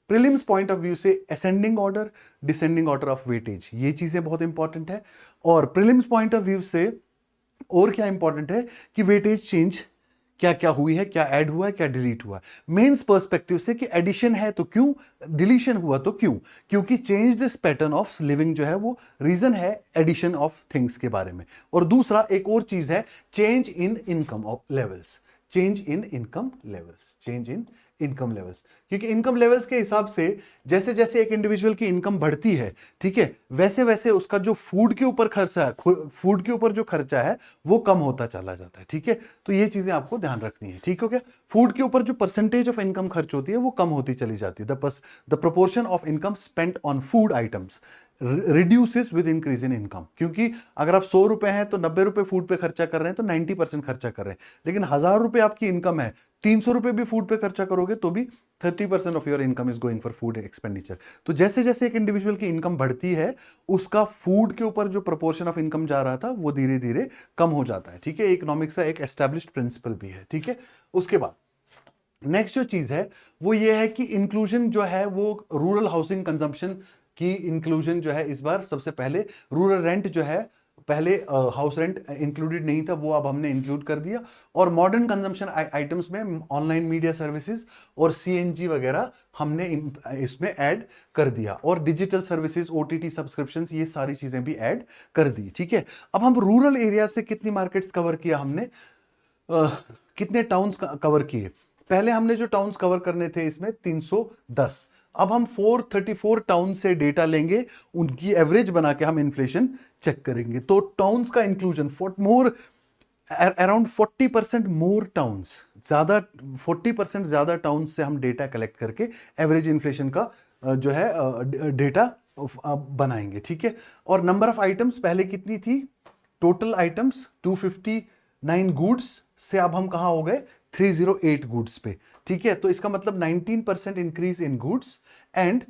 Prelims point of view से ascending order, descending order of weightage ये चीजें बहुत इंपॉर्टेंट है, और प्रीलिम्स पॉइंट ऑफ व्यू से और क्या इंपॉर्टेंट है कि वेटेज चेंज क्या क्या हुई है, क्या ऐड हुआ है, क्या डिलीट हुआ है। मेंस पर्सपेक्टिव से कि एडिशन है तो क्यों, डिलीशन हुआ तो क्यों, क्योंकि change this pattern of living जो है वो रीजन है एडिशन ऑफ थिंग्स के बारे में। और दूसरा एक और चीज है change in income of levels, change in income levels, change in income levels, क्योंकि इनकम लेवल्स के हिसाब से जैसे जैसे एक इंडिविजुअल की इनकम बढ़ती है, ठीक है, वैसे वैसे उसका जो फूड के ऊपर खर्चा है, फूड के ऊपर जो खर्चा है वो कम होता चला जाता है। ठीक है, तो ये चीजें आपको ध्यान रखनी है। ठीक हो गया, फूड के ऊपर जो परसेंटेज ऑफ इनकम खर्च होती है वो कम होती चली जाती है, the proportion of income spent on food items reduces with increase in income, क्योंकि अगर आप 100 रुपए हैं तो 90 रुपए फूड पे खर्चा कर रहे हैं तो 90% खर्चा कर रहे हैं, लेकिन 1000 रुपए आपकी इनकम है, 300 रुपए भी फूड पे खर्चा करोगे तो भी 30% of your income is going for food expenditure. तो जैसे जैसे एक इंडिविजुअल की इनकम बढ़ती है उसका फूड के ऊपर जो प्रोपोर्शन ऑफ इनकम जा रहा था वो धीरे धीरे कम हो जाता है। ठीक है, इकोनॉमिक्स का एक एस्टैब्लिश्ड प्रिंसिपल भी है। ठीक है, उसके बाद नेक्स्ट जो चीज है वो ये है कि इंक्लूजन जो है वो रूरल हाउसिंग कंजम्पशन की इंक्लूजन जो है इस बार सबसे पहले रूरल रेंट जो है, पहले हाउस रेंट इंक्लूडेड नहीं था वो अब हमने इंक्लूड कर दिया, और मॉडर्न कंजम्पशन आइटम्स में ऑनलाइन मीडिया सर्विसेज और सीएनजी वगैरह हमने इसमें ऐड कर दिया, और डिजिटल सर्विसेज, ओटीटी सब्सक्रिप्शंस ये सारी चीजें भी ऐड कर दी। ठीक है, अब हम रूरल एरिया से कितनी मार्केट्स कवर किया हमने, कितने टाउन्स कवर किए, पहले हमने जो टाउन्स कवर करने थे इसमें 310, अब हम 434 टाउन से डेटा लेंगे, उनकी एवरेज बना के हम इन्फ्लेशन चेक करेंगे। तो टाउन्स का इंक्लूजन मोर अराउंड 40% मोर टाउन्स, ज्यादा 40% ज्यादा टाउन्स से हम डेटा कलेक्ट करके एवरेज इन्फ्लेशन का जो है डेटा बनाएंगे। ठीक है, और नंबर ऑफ आइटम्स पहले कितनी थी, टोटल आइटम्स 259 गुड्स से अब हम कहां हो गए 308 गुड्स पे। ठीक है, तो इसका मतलब 19% इंक्रीज इन गुड्स एंड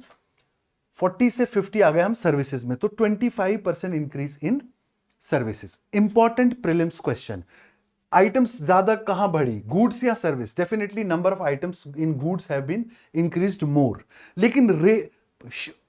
40 से 50 आ गए हम सर्विसेज में, तो 25% increase in services. Important prelims question, items ज्यादा कहां बढ़ी, गुड्स या service? Definitely number of items in goods have been increased more, लेकिन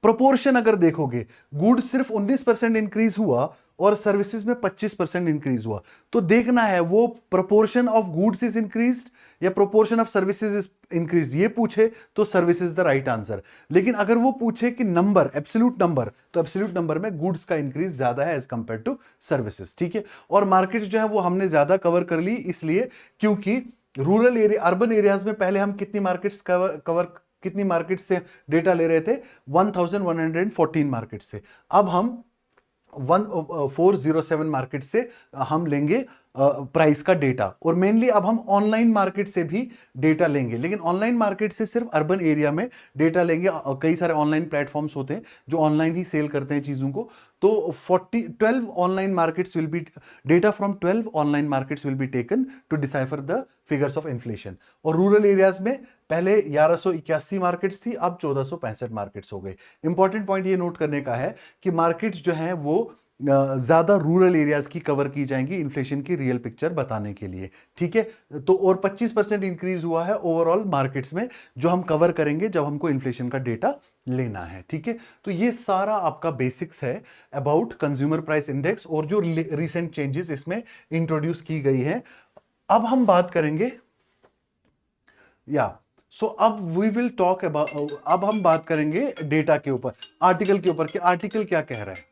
प्रोपोर्शन अगर देखोगे, गुड्स सिर्फ 19% इंक्रीज हुआ और सर्विसेज में 25% इंक्रीज हुआ, तो देखना है वो proportion of goods is increased या proportion of services is increase. ये पूछे तो service is the right answer, लेकिन अगर वो पूछे कि नंबर, एब्सोल्यूट नंबर, तो एब्सोल्यूट नंबर में गुड्स का इंक्रीज ज्यादा है एज कंपेयर टू सर्विसेज, ठीक है। और मार्केट जो है वो हमने ज्यादा कवर कर ली, इसलिए क्योंकि रूरल एरिया, अर्बन एरियाज में पहले हम कितनी मार्केट्स कितनी मार्केट से डेटा ले रहे थे, 1114 मार्केट से, अब हम 1407 मार्केट से हम लेंगे प्राइस का डेटा, और मेनली अब हम ऑनलाइन मार्केट से भी डेटा लेंगे, लेकिन ऑनलाइन मार्केट से सिर्फ अर्बन एरिया में डेटा लेंगे। कई सारे ऑनलाइन प्लेटफॉर्म्स होते हैं जो ऑनलाइन ही सेल करते हैं चीज़ों को, तो 12 online markets will be, data from 12 online markets will be taken to decipher the figures of inflation. और रूरल एरियाज में पहले 1181 मार्केट्स थी, अब 1465 मार्केट्स हो गए। इंपॉर्टेंट पॉइंट ये नोट करने का है कि मार्केट्स जो हैं वो ज्यादा रूरल एरियाज की कवर की जाएंगी इन्फ्लेशन की रियल पिक्चर बताने के लिए, ठीक है। तो और 25% इंक्रीज हुआ है ओवरऑल मार्केट्स में, जो हम कवर करेंगे जब हमको इन्फ्लेशन का डेटा लेना है, ठीक है। तो ये सारा आपका बेसिक्स है अबाउट कंज्यूमर प्राइस इंडेक्स और जो रिसेंट चेंजेस इसमें इंट्रोड्यूस की गई है। अब हम बात करेंगे अब वी विल टॉक अबाउट, अब हम बात करेंगे डेटा के ऊपर, आर्टिकल के ऊपर कि आर्टिकल क्या कह रहा है।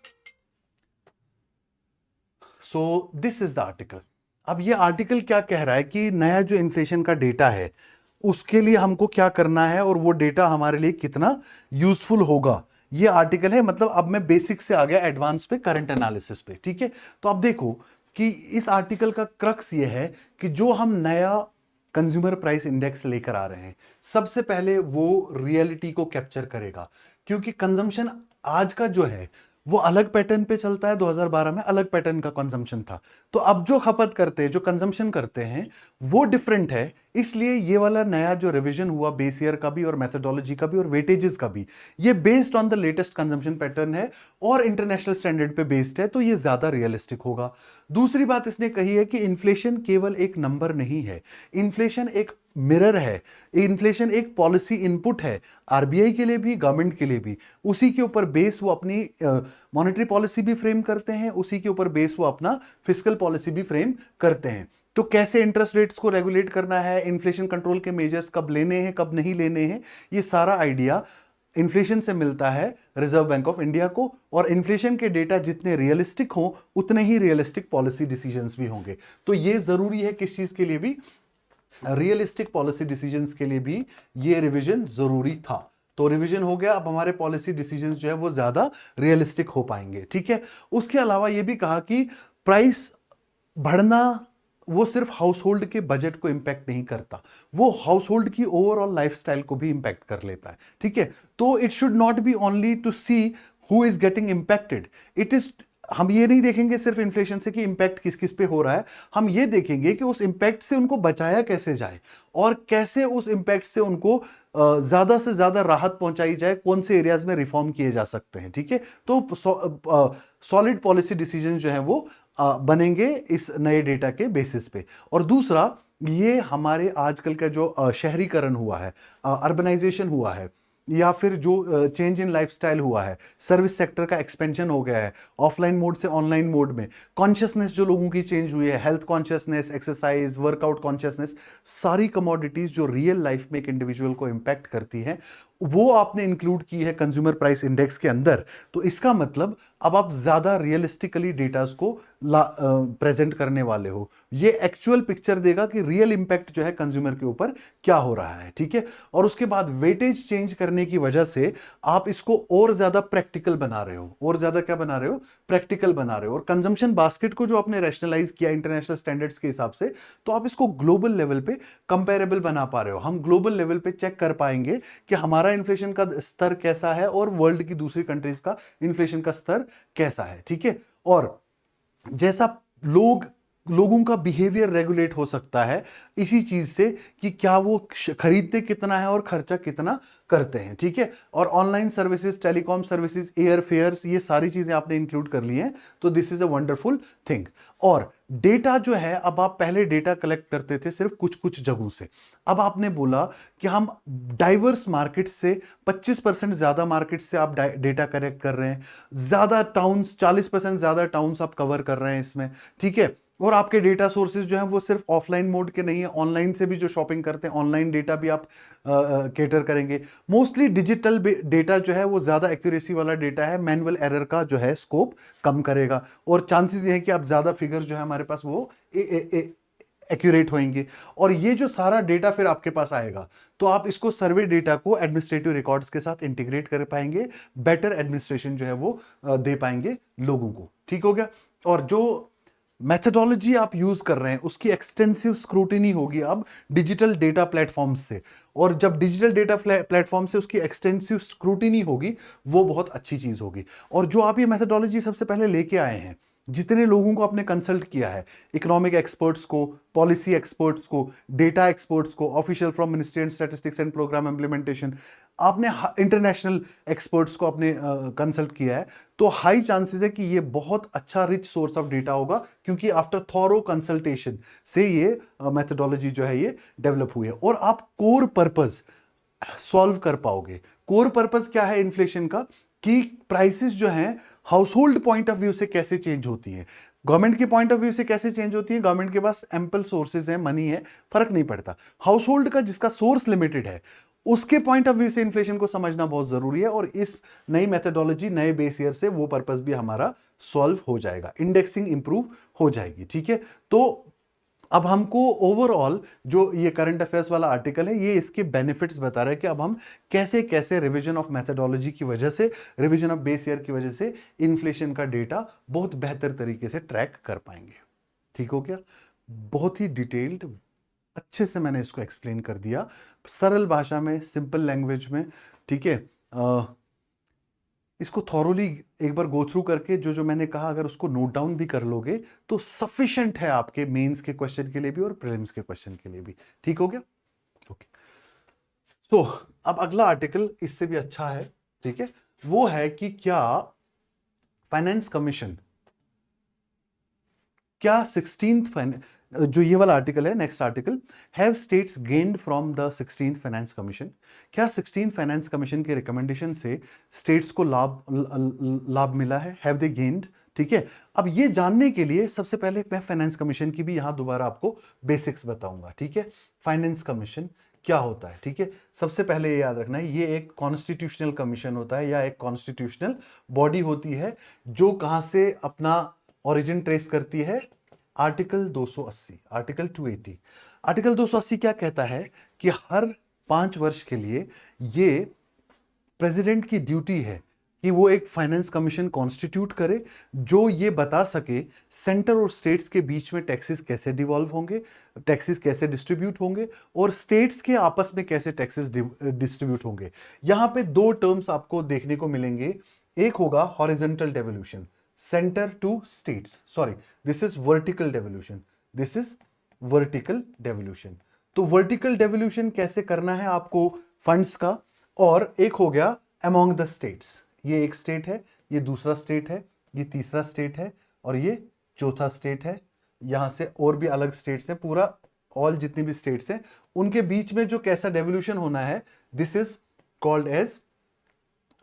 So this is the article. अब ये आर्टिकल क्या कह रहा है कि नया जो इन्फ्लेशन का डेटा है उसके लिए हमको क्या करना है और वो डेटा हमारे लिए कितना यूजफुल होगा, ये आर्टिकल है। मतलब अब मैं बेसिक से आ गया एडवांस पे, करंट एनालिसिस पे, ठीक है। तो अब देखो कि इस आर्टिकल का क्रक्स ये है कि जो हम नया कंज्यूमर प्राइस इंडेक्स लेकर आ रहे हैं, सबसे पहले वो रियलिटी को कैप्चर करेगा, क्योंकि कंजम्पशन आज का जो है वो अलग पैटर्न पे चलता है। 2012 में अलग पैटर्न का कंजम्पशन था, तो अब जो खपत करते हैं, जो कंजम्पशन करते हैं वो डिफरेंट है। इसलिए ये वाला नया जो रिवीजन हुआ बेस ईयर का भी और मेथोडोलॉजी का भी और वेटेजेस का भी, ये based on the latest consumption pattern है और इंटरनेशनल स्टैंडर्ड पे बेस्ड है, तो ये ज्यादा रियलिस्टिक होगा। दूसरी बात इसने कही है कि इन्फ्लेशन केवल एक नंबर नहीं है, इन्फ्लेशन एक मिरर है, इन्फ्लेशन एक पॉलिसी इनपुट है, आरबीआई के लिए भी, गवर्नमेंट के लिए भी। उसी के ऊपर बेस वो अपनी मॉनेटरी पॉलिसी भी फ्रेम करते हैं, उसी के ऊपर बेस वो अपना फिस्कल पॉलिसी भी फ्रेम करते हैं। तो कैसे इंटरेस्ट रेट्स को रेगुलेट करना है, इन्फ्लेशन कंट्रोल के मेजर्स कब लेने हैं, कब नहीं लेने हैं, ये सारा आइडिया इन्फ्लेशन से मिलता है रिजर्व बैंक ऑफ इंडिया को। और इन्फ्लेशन के डेटा जितने रियलिस्टिक हो उतने ही रियलिस्टिक पॉलिसी डिसीजंस भी होंगे। तो ये जरूरी है, किस चीज के लिए भी, रियलिस्टिक पॉलिसी डिसीजंस के लिए भी ये रिवीजन जरूरी था। तो रिवीजन हो गया, अब हमारे पॉलिसी डिसीजंस जो है वो ज्यादा रियलिस्टिक हो पाएंगे, ठीक है। उसके अलावा ये भी कहा कि प्राइस बढ़ना वो सिर्फ हाउस होल्ड के बजट को इंपैक्ट नहीं करता, वो हाउस होल्ड की ओवरऑल लाइफस्टाइल को भी इंपैक्ट कर लेता है, ठीक है। तो it should not be only to see who is getting impacted, it is, हम ये नहीं देखेंगे सिर्फ इन्फ्लेशन से कि इंपैक्ट किस किस पे हो रहा है, हम ये देखेंगे कि उस इंपैक्ट से उनको बचाया कैसे जाए और कैसे उस इंपैक्ट से उनको ज्यादा से ज्यादा राहत पहुंचाई जाए, कौन से एरियाज में रिफॉर्म किए जा सकते हैं, ठीक है। तो सॉलिड पॉलिसी डिसीजन जो है वो बनेंगे इस नए डेटा के बेसिस पे। और दूसरा, ये हमारे आजकल का जो शहरीकरण हुआ है, अर्बनाइजेशन हुआ है, या फिर जो चेंज इन लाइफस्टाइल हुआ है, सर्विस सेक्टर का एक्सपेंशन हो गया है, ऑफलाइन मोड से ऑनलाइन मोड में, कॉन्शियसनेस जो लोगों की चेंज हुई है, health consciousness, exercise, workout consciousness, सारी कमोडिटीज जो रियल लाइफ में एक इंडिविजुअल को इंपैक्ट करती हैं, वो आपने इंक्लूड की है कंज्यूमर प्राइस इंडेक्स के अंदर। तो इसका मतलब अब आप ज्यादा रियलिस्टिकली डेटास को प्रेजेंट करने वाले हो, ये एक्चुअल पिक्चर देगा कि रियल इंपैक्ट जो है कंज्यूमर के ऊपर क्या हो रहा है, ठीक है। और उसके बाद वेटेज चेंज करने की वजह से आप इसको और ज्यादा प्रैक्टिकल बना रहे हो, और ज्यादा क्या बना रहे हो, प्रैक्टिकल बना रहे हो। और कंजम्पशन बास्केट को जो आपने रैशनलाइज किया इंटरनेशनल स्टैंडर्ड्स के हिसाब से, तो आप इसको ग्लोबल लेवल पे कंपेरेबल बना पा रहे हो। हम ग्लोबल लेवल पे चेक कर पाएंगे कि हमारा इन्फ्लेशन का स्तर कैसा है और वर्ल्ड की दूसरी कंट्रीज का इन्फ्लेशन का स्तर कैसा है, ठीक है। और जैसा लोग लोगों का बिहेवियर रेगुलेट हो सकता है इसी चीज से कि क्या वो खरीदते कितना है और खर्चा कितना करते हैं, ठीक है। और online services, telecom services, air fares, ये सारी चीजें आपने इंक्लूड कर ली हैं, तो this is a wonderful thing. और डेटा जो है, अब आप पहले डेटा कलेक्ट करते थे सिर्फ कुछ कुछ जगहों से, अब आपने बोला कि हम डाइवर्स मार्केट से 25% ज्यादा मार्केट से आप डेटा कलेक्ट कर रहे हैं, ज्यादा टाउन्स, 40% ज्यादा टाउन्स आप कवर कर रहे हैं इसमें, ठीक है। और आपके डेटा सोर्सेज जो हैं वो सिर्फ ऑफलाइन मोड के नहीं है, ऑनलाइन से भी जो शॉपिंग करते हैं ऑनलाइन डेटा भी आप केटर करेंगे। मोस्टली डिजिटल डेटा जो है वो ज्यादा एक्यूरेसी वाला डेटा है, मैनुअल एरर का जो है स्कोप कम करेगा, और चांसेस ये है कि आप ज्यादा फिगर जो है हमारे पास वो एक्यूरेट होंगे। और ये जो सारा डेटा फिर आपके पास आएगा, तो आप इसको सर्वे डेटा को एडमिनिस्ट्रेटिव रिकॉर्ड्स के साथ इंटीग्रेट कर पाएंगे, बेटर एडमिनिस्ट्रेशन जो है वो दे पाएंगे लोगों को, ठीक हो गया। और जो मेथडोलॉजी आप यूज कर रहे हैं उसकी एक्सटेंसिव स्क्रूटिनी होगी अब डिजिटल डेटा प्लेटफॉर्म्स से, और जब डिजिटल डेटा प्लेटफॉर्म से उसकी एक्सटेंसिव स्क्रूटिनी होगी वो बहुत अच्छी चीज होगी। और जो आप ये मेथडोलॉजी सबसे पहले लेके आए हैं, जितने लोगों को आपने कंसल्ट किया है, इकोनॉमिक एक्सपर्ट्स को, पॉलिसी एक्सपर्ट्स को, डेटा एक्सपर्ट्स को, official from ministry and statistics and programme implementation, आपने इंटरनेशनल एक्सपर्ट्स को आपने कंसल्ट किया है, तो हाई चांसेस है कि ये बहुत अच्छा रिच सोर्स ऑफ डेटा होगा, क्योंकि आफ्टर थॉरो कंसल्टेशन से ये मेथडोलॉजी जो है ये डेवलप हुई है। और आप कोर पर्पस सॉल्व कर पाओगे। कोर पर्पस क्या है इन्फ्लेशन का, कि प्राइसेस जो हैं house hold point of view से कैसे चेंज होती है, गवर्नमेंट के पॉइंट ऑफ व्यू से कैसे चेंज होती है। गवर्नमेंट के पास एम्पल सोर्सेज है, मनी है, फर्क नहीं पड़ता। हाउस होल्ड का जिसका सोर्स लिमिटेड है, उसके पॉइंट ऑफ व्यू से इन्फ्लेशन को समझना बहुत जरूरी है, और इस नई मेथडोलॉजी, नए बेस ईयर से वो पर्पस भी हमारा सॉल्व हो जाएगा, इंडेक्सिंग इंप्रूव हो जाएगी, ठीक है। तो अब हमको ओवरऑल जो ये करंट अफेयर्स वाला आर्टिकल है, ये इसके बेनिफिट्स बता रहा है कि अब हम कैसे कैसे रिवीजन ऑफ मेथडोलॉजी की वजह से, रिवीजन ऑफ बेस ईयर की वजह से इन्फ्लेशन का डेटा बहुत बेहतर तरीके से ट्रैक कर पाएंगे, ठीक हो गया। बहुत ही डिटेल्ड, अच्छे से मैंने इसको एक्सप्लेन कर दिया, सरल भाषा में, सिंपल लैंग्वेज में, ठीक है। इसको थॉरोली एक बार गो थ्रू करके जो जो मैंने कहा अगर उसको नोट डाउन भी कर लोगे तो सफिशिएंट है आपके मेंस के क्वेश्चन के लिए भी और प्रीलिम्स के क्वेश्चन के लिए भी, ठीक हो गया। ओके, तो अब अगला आर्टिकल इससे भी अच्छा है, ठीक है। वो है कि क्या फाइनेंस कमीशन, क्या 16th जो ये वाला आर्टिकल है, next article, have states gained from the 16th finance commission, क्या 16th फाइनेंस कमीशन के रिकमेंडेशन से स्टेट्स को लाभ मिला है, हैव दे गेन्ड, ठीक है। अब ये जानने के लिए सबसे पहले मैं फाइनेंस कमीशन की भी यहां दोबारा आपको बेसिक्स बताऊंगा, ठीक है। फाइनेंस कमीशन क्या होता है, ठीक है। सबसे पहले ये याद रखना है, ये एक कॉन्स्टिट्यूशनल कमीशन होता है या एक कॉन्स्टिट्यूशनल बॉडी होती है जो कहां से अपना ओरिजिन ट्रेस करती है, आर्टिकल 280, आर्टिकल 280। आर्टिकल 280 क्या कहता है कि हर 5 वर्ष के लिए ये प्रेसिडेंट की ड्यूटी है कि वो एक फाइनेंस कमीशन कॉन्स्टिट्यूट करे जो ये बता सके सेंटर और स्टेट्स के बीच में टैक्सेस कैसे डिवॉल्व होंगे, टैक्सेस कैसे डिस्ट्रीब्यूट होंगे, और स्टेट्स के आपस में कैसे टैक्सेस डिस्ट्रीब्यूट होंगे। यहां पे दो टर्म्स आपको देखने को मिलेंगे, एक होगा horizontal devolution, centre to states, sorry this is vertical devolution, this is vertical devolution. तो वर्टिकल डेवोल्यूशन कैसे करना है आपको फंड्स का, और एक हो गया अमॉन्ग द स्टेट्स, ये एक स्टेट है, ये दूसरा स्टेट है, ये तीसरा स्टेट है, और ये चौथा स्टेट है। यहां से और भी अलग स्टेट्स हैं, पूरा ऑल जितनी भी स्टेट्स हैं उनके बीच में जो कैसा डेवोल्यूशन होना है, this is called as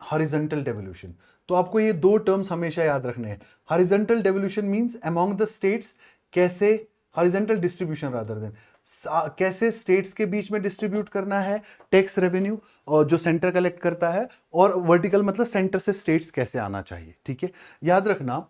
horizontal devolution. तो आपको ये दो टर्म्स हमेशा याद रखने हैं। Horizontal devolution means among the states, कैसे हॉरिजॉन्टल डिस्ट्रीब्यूशन रादर देन, कैसे स्टेट्स के बीच में डिस्ट्रीब्यूट करना है टैक्स रेवेन्यू और जो सेंटर कलेक्ट करता है, और वर्टिकल मतलब सेंटर से स्टेट्स कैसे आना चाहिए, ठीक है। याद रखना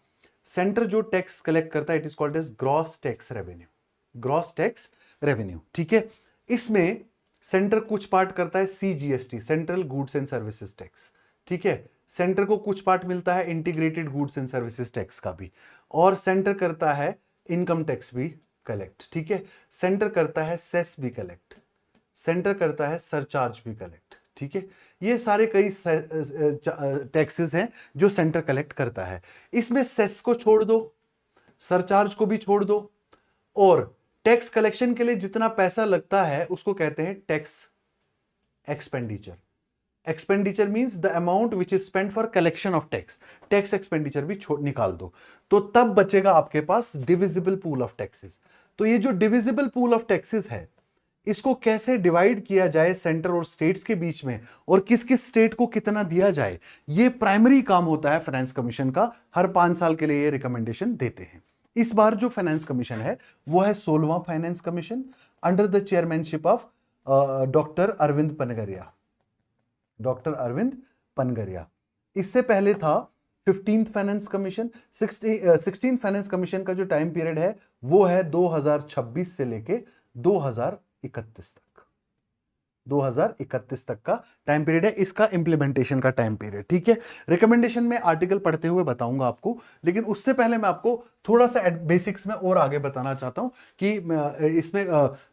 सेंटर जो टैक्स कलेक्ट करता है it is called as gross tax revenue, gross tax revenue, ठीक है। इसमें सेंटर कुछ पार्ट करता है CGST, central goods and services tax, ठीक है। सेंटर को कुछ पार्ट मिलता है integrated goods and services tax का भी, और सेंटर करता है इनकम टैक्स भी कलेक्ट, ठीक है। सेंटर करता है सेस भी कलेक्ट, सेंटर करता है सरचार्ज भी कलेक्ट, ठीक है। ये सारे कई टैक्सेस हैं जो सेंटर कलेक्ट करता है। इसमें सेस को छोड़ दो, सरचार्ज को भी छोड़ दो, और टैक्स कलेक्शन के लिए जितना पैसा लगता है उसको कहते हैं tax expenditure. Expenditure means the amount which is spend for collection of tax. Tax expenditure भी निकाल दो तो तब बचेगा आपके पास डिविजिबल पूल ऑफ टैक्सेस। तो ये जो डिविजिबल पूल ऑफ टैक्सेस है इसको कैसे डिवाइड किया जाए सेंटर और स्टेट्स के बीच में और किस किस स्टेट को कितना दिया जाए, ये प्राइमरी काम होता है फाइनेंस कमीशन का। हर 5 साल के लिए ये रिकमेंडेशन देते हैं। इस बार जो फाइनेंस कमीशन है वो है 16वां finance commission under the chairmanship of doctor Arvind Panagariya. Doctor Arvind Panagariya. इससे पहले था 15th finance commission. 16th finance commission का जो टाइम पीरियड है वो है 2026 से लेके 2031 तक। 2031 तक का टाइम पीरियड है इसका इम्प्लीमेंटेशन का टाइम पीरियड। ठीक है, रिकमेंडेशन में आर्टिकल पढ़ते हुए बताऊंगा आपको, लेकिन उससे पहले मैं आपको थोड़ा सा बेसिक्स में और आगे बताना चाहता हूं कि इसमें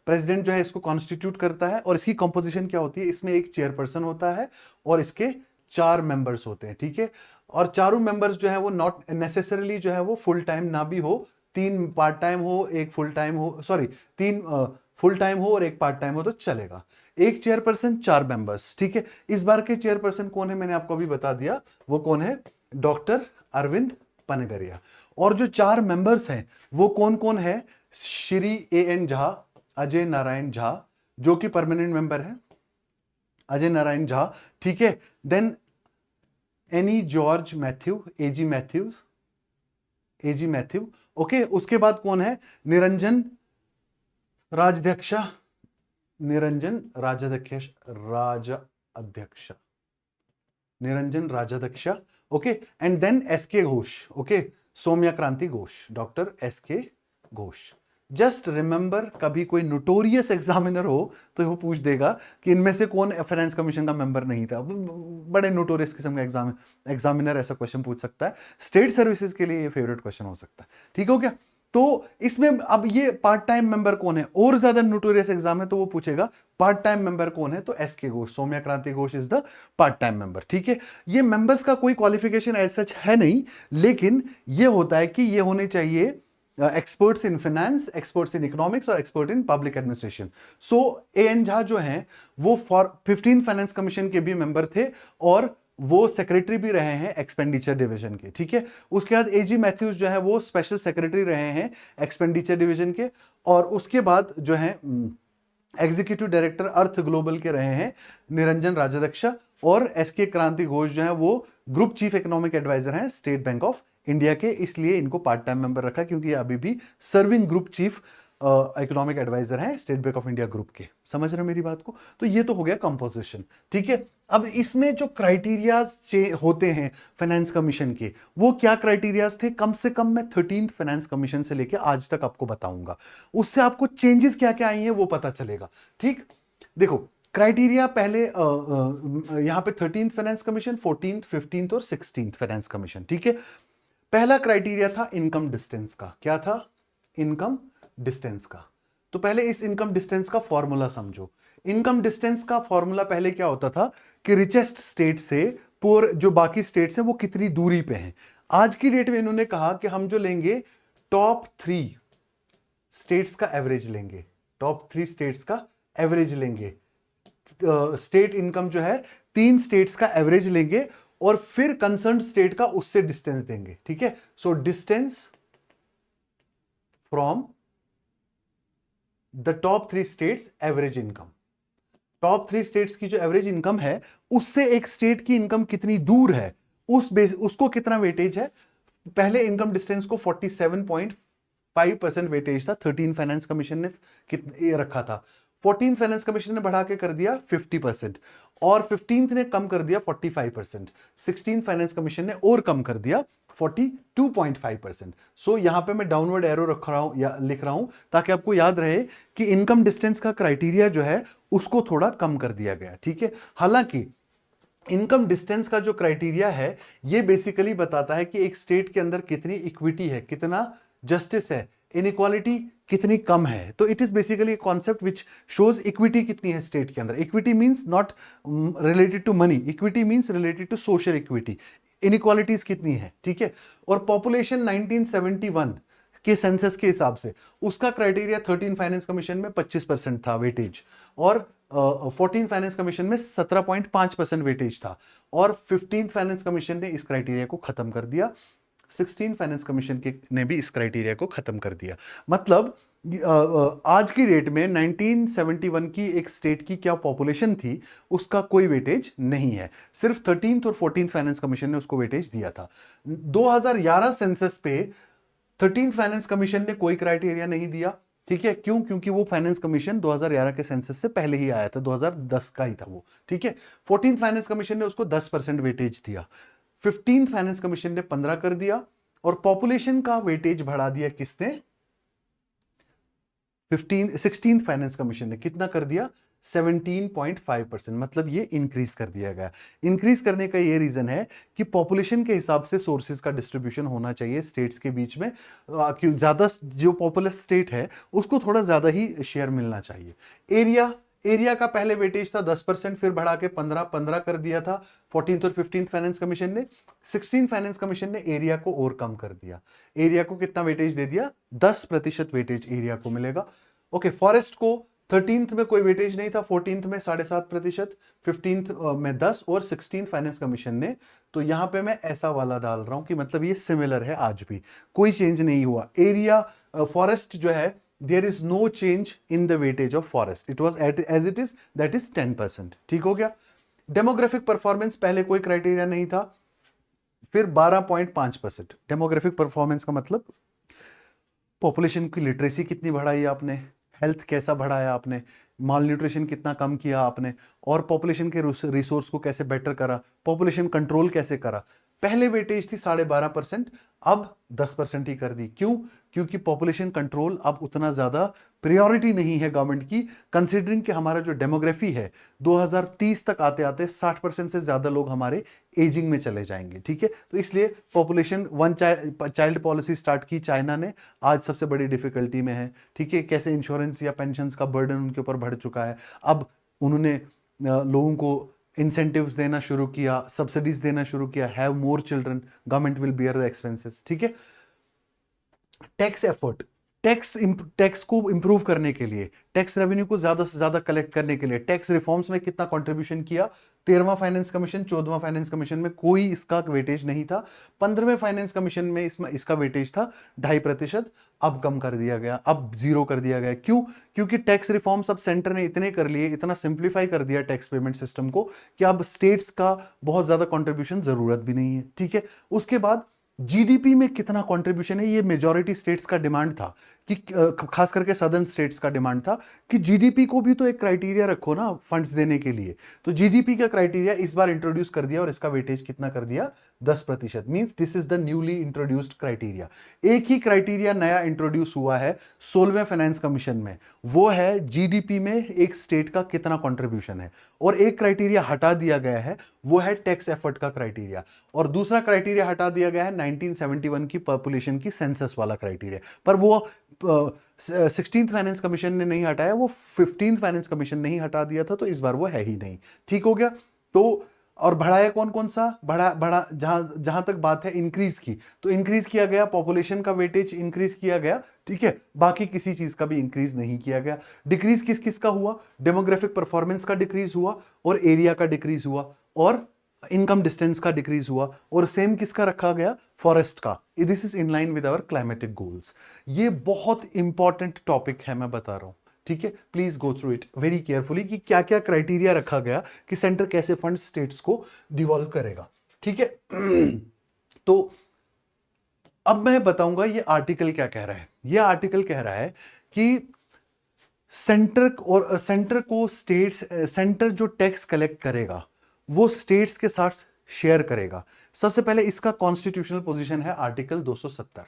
प्रेसिडेंट जो है इसको कॉन्स्टिट्यूट करता है और इसकी कंपोजिशन क्या होती है। इसमें एक चेयरपर्सन होता है और इसके 4 मेंबर्स होते हैं। ठीक है, और चारों मेंबर्स जो है वो नॉट नेसेसरली जो है वो फुल टाइम ना भी हो, 3 पार्ट टाइम हो, एक फुल टाइम हो, सॉरी 3 फुल टाइम हो और एक पार्ट टाइम हो तो चलेगा। एक चेयरपर्सन 4 मेंबर्स। ठीक है, इस बार के चेयरपर्सन कौन है मैंने आपको अभी बता दिया, वो कौन है, डॉक्टर अरविंद पनगरिया। और जो 4 मेंबर्स हैं वो कौन कौन है, श्री AN झा, अजय नारायण झा जो कि परमानेंट मेंबर है, अजय नारायण झा। ठीक है, then Annie George Mathew, AG Mathew. Okay, उसके बाद कौन है, Niranjan Rajadhyaksha, Niranjan Rajadhyaksha. Okay, and then SK Ghosh. Okay, Soumya Kranti Ghosh, doctor SK Ghosh. Just remember, कभी कोई नोटोरियस एग्जामिनर हो तो वो पूछ देगा कि इनमें से कौन फाइनेंस कमीशन का मेंबर नहीं था। बड़े नोटोरियस किस्म का एग्जामिनर ऐसा क्वेश्चन पूछ सकता है। स्टेट सर्विसेज के लिए ये फेवरेट क्वेश्चन हो सकता है। ठीक हो क्या, तो इसमें अब ये पार्ट टाइम मेंबर कौन है, और ज्यादा नोटोरियस एग्जाम है तो वो पूछेगा पार्ट टाइम मेंबर कौन है, तो SK Ghosh, Saumya Kranti Ghosh is the part time member. ठीक है, ये मेंबर्स का कोई क्वालिफिकेशन एज सच है नहीं, लेकिन ये होता है कि ये होने चाहिए experts in finance, experts in economics और expert in public administration. So AN Jha जो हैं वो 15 फाइनेंस कमीशन के भी मेंबर थे और वो सेक्रेटरी भी रहे हैं एक्सपेंडिचर डिवीजन के। ठीक है, उसके बाद AG मैथ्यूज जो है वो स्पेशल सेक्रेटरी रहे हैं एक्सपेंडिचर डिवीजन के, और उसके बाद जो है एग्जीक्यूटिव डायरेक्टर अर्थ ग्लोबल के रहे हैं निरंजन राजाध्यक्ष, और SK क्रांति घोष जो है वो ग्रुप चीफ इकोनॉमिक एडवाइजर हैं स्टेट बैंक ऑफ इंडिया के, इसलिए इनको पार्ट टाइम मेंबर रखा क्योंकि अभी भी serving group chief economic advisor हैं State Bank of India group के। समझ रहे मेरी बात को, तो ये तो हो गया कंपोजिशन। ठीक है, अब इसमें जो क्राइटेरियाज होते हैं फाइनेंस कमीशन के, वो क्या क्राइटेरियाज थे, कम से कम मैं 13th फाइनेंस कमीशन से लेके आज तक आपको बताऊंगा, उससे आपको चेंजेस क्या क्या आई हैं वो पता चलेगा। ठीक, देखो क्राइटेरिया पहले यहां पे 13th finance commission, 14th, 15th और 16th फाइनेंस कमीशन। ठीक है, पहला क्राइटेरिया था इनकम डिस्टेंस का। क्या था, इनकम डिस्टेंस का। तो पहले इस इनकम डिस्टेंस का फॉर्मूला समझो। इनकम डिस्टेंस का फॉर्मूला पहले क्या होता था कि रिचेस्ट स्टेट से पुअर जो बाकी स्टेट्स हैं वो कितनी दूरी पे हैं। आज की डेट में इन्होंने कहा कि हम जो लेंगे टॉप 3 स्टेट्स का एवरेज लेंगे, टॉप 3 स्टेट्स का एवरेज लेंगे। स्टेट इनकम जो है 3 स्टेट्स का एवरेज लेंगे और फिर कंसर्न स्टेट का उससे डिस्टेंस देंगे। ठीक है, so distance from the top 3 states average income. Top 3 states की जो एवरेज इनकम है उससे एक स्टेट की इनकम कितनी दूर है उसको कितना वेटेज है। पहले इनकम डिस्टेंस को 47.5% वेटेज था, 13 फाइनेंस कमीशन ने ये रखा था। 14 फाइनेंस कमीशन ने बढ़ा के कर दिया 50% और 15th ने कम कर दिया 45%। 16 फाइनेंस कमीशन ने और कम कर दिया 42.5%। सो यहां पे मैं डाउनवर्ड एरो रख रहा हूं या लिख रहा हूं ताकि आपको याद रहे कि इनकम डिस्टेंस का क्राइटेरिया जो है उसको थोड़ा कम कर दिया गया। ठीक है, हालांकि इनकम डिस्टेंस का जो क्राइटेरिया है ये बेसिकली बताता है कि एक स्टेट के अंदर कितनी इक्विटी है, कितना जस्टिस है, इनइक्वालिटी कितनी कम है। तो it is basically concept which shows equity कितनी है स्टेट के अंदर। Equity means not related to money, equity means related to social equity, inequalities कितनी है। ठीक है, और पॉपुलेशन 1971 के सेंसस के हिसाब से उसका क्राइटेरिया 13 फाइनेंस कमीशन में 25% था वेटेज, और 14 फाइनेंस कमीशन में 17.5% वेटेज था, और 15 फाइनेंस कमीशन ने इस क्राइटेरिया को खत्म कर दिया, 16 फाइनेंस कमीशन के ने भी इस क्राइटेरिया को खत्म कर दिया। मतलब आज की डेट में 1971 की एक स्टेट की क्या पॉपुलेशन थी उसका कोई वेटेज नहीं है, सिर्फ 13th और 14th फाइनेंस कमीशन ने उसको वेटेज दिया था। 2011 सेंसस पे 13th फाइनेंस कमीशन ने कोई क्राइटेरिया नहीं दिया, ठीक है, क्यों? क्योंकि वो फाइनेंस कमीशन 2011 के सेंसस से पहले ही आया था, 2010 का ही था वो, ठीक है। 14th फाइनेंस कमीशन ने उसको 10% वेटेज दिया, 15th फाइनेंस कमीशन ने 15 कर दिया, और पॉपुलेशन का वेटेज बढ़ा दिया किसने? 16th फाइनेंस कमीशन ने कितना कर दिया? 17.5%। मतलब ये इंक्रीज कर दिया गया। इंक्रीज करने का ये रीजन है कि पॉपुलेशन के हिसाब से सोर्सेज का डिस्ट्रीब्यूशन होना चाहिए स्टेट्स के बीच में, क्यों? ज्यादा जो पॉपुलस स्टेट है उसको थोड़ा ज्यादा ही शेयर मिलना चाहिए। एरिया का पहले वेटेज था 10%, फिर बढ़ा के 15 कर दिया था 14th और 15th फाइनेंस कमीशन ने। 16th फाइनेंस कमीशन ने एरिया को और कम कर दिया, एरिया को कितना वेटेज दे दिया? 10% वेटेज एरिया को मिलेगा। ओके, फॉरेस्ट को 13th में कोई वेटेज नहीं था, 14th में 7.5%, 15th में 10, और 16th फाइनेंस कमीशन ने, तो यहां पे मैं ऐसा वाला डाल रहा हूं कि मतलब ये सिमिलर है, आज भी कोई चेंज नहीं हुआ। एरिया फॉरेस्ट जो है, there is no change in the weightage of forest, it was as it is, that is 10%। ठीक हो गया। डेमोग्राफिक परफॉर्मेंस पहले कोई क्राइटेरिया नहीं था, फिर 12.5%। डेमोग्राफिक परफॉर्मेंस का मतलब पॉपुलेशन की लिटरेसी कितनी बढ़ाई आपने, हेल्थ कैसा बढ़ाया आपने, माल न्यूट्रिशन कितना कम किया आपने, और पॉपुलेशन के रिसोर्स को कैसे बेटर करा, पॉपुलेशन कंट्रोल कैसे करा। पहले वेटेज थी 12.5%, अब 10% ही कर दी। क्यों? क्योंकि पॉपुलेशन कंट्रोल अब उतना ज्यादा प्रायोरिटी नहीं है गवर्नमेंट की, कंसीडरिंग कि हमारा जो डेमोग्राफी है 2030 तक आते आते 60% से ज्यादा लोग हमारे एजिंग में चले जाएंगे, ठीक है। तो इसलिए population one child policy start की चाइना ने, आज सबसे बड़ी डिफिकल्टी में है, ठीक है। कैसे इंश्योरेंस या पेंशन का बर्डन उनके ऊपर बढ़ चुका है, अब उन्होंने लोगों को इंसेंटिव्स देना शुरू किया, सब्सिडीज देना शुरू किया, have more children, government will bear the expenses, ठीक है। टैक्स एफर्ट, टैक्स को इंप्रूव करने के लिए, टैक्स रेवेन्यू को ज्यादा से ज्यादा कलेक्ट करने के लिए टैक्स रिफॉर्म्स में कितना कंट्रीब्यूशन किया? 13वां फाइनेंस कमीशन, 14वां फाइनेंस कमीशन में कोई इसका वेटेज नहीं था, 15वें फाइनेंस कमीशन में इसका वेटेज था 2.5%, अब कम कर दिया गया, अब 0 कर दिया गया। क्यों? क्योंकि टैक्स रिफॉर्म्स अब सेंटर ने इतने कर लिए, इतना सिंप्लीफाई कर दिया टैक्स पेमेंट सिस्टम को कि अब स्टेट्स का बहुत ज्यादा कंट्रीब्यूशन जरूरत भी नहीं है, ठीक है। उसके बाद जीडीपी में कितना कंट्रीब्यूशन है, ये मेजॉरिटी स्टेट्स का डिमांड था, कि खास करके सदर्न स्टेट्स का डिमांड था कि जीडीपी को भी तो एक क्राइटेरिया रखो ना फंड्स देने के लिए। तो जीडीपी का क्राइटेरिया इस बार इंट्रोड्यूस कर दिया, और इसका वेटेज कितना कर दिया? 10%। Means this is the newly introduced criteria. एक ही क्राइटेरिया नया इंट्रोड्यूस हुआ है 16वें फाइनेंस कमीशन में, वो है जीडीपी में एक स्टेट का कितना कंट्रीब्यूशन है, और एक क्राइटेरिया हटा दिया गया है, वो है टैक्स एफर्ट का क्राइटेरिया, और दूसरा क्राइटेरिया हटा दिया गया है 1971 की पॉपुलेशन की सेंसस वाला क्राइटेरिया। पर वो 16th फाइनेंस कमीशन ने नहीं हटाया, वो 15th फाइनेंस कमीशन ने ही हटा दिया था, तो इस बार वो है ही नहीं, ठीक हो गया। तो और बढ़ाया कौन कौन सा? बढ़ा जहां तक बात है इंक्रीज की, तो इंक्रीज किया गया पॉपुलेशन का वेटेज इंक्रीज किया गया, ठीक है। बाकी किसी चीज का भी इंक्रीज नहीं किया गया। डिक्रीज किस किस का हुआ? डेमोग्राफिक परफॉर्मेंस का डिक्रीज हुआ, और एरिया का डिक्रीज हुआ, और इनकम डिस्टेंस का डिक्रीज हुआ, और सेम किसका रखा गया? फॉरेस्ट का। This is in line with our climatic goals. ये बहुत इंपॉर्टेंट टॉपिक है, मैं बता रहा हूं, ठीक है। Please go through it very carefully कि क्या क्या क्राइटेरिया रखा गया कि सेंटर कैसे फंड स्टेट्स को डिवॉल्व करेगा, ठीक है। तो अब मैं बताऊंगा ये आर्टिकल क्या कह रहा है। ये आर्टिकल कह रहा है कि सेंटर को स्टेट्स, सेंटर जो टैक्स कलेक्ट करेगा वो स्टेट्स के साथ शेयर करेगा। सबसे पहले इसका कॉन्स्टिट्यूशनल पोजीशन है आर्टिकल 270।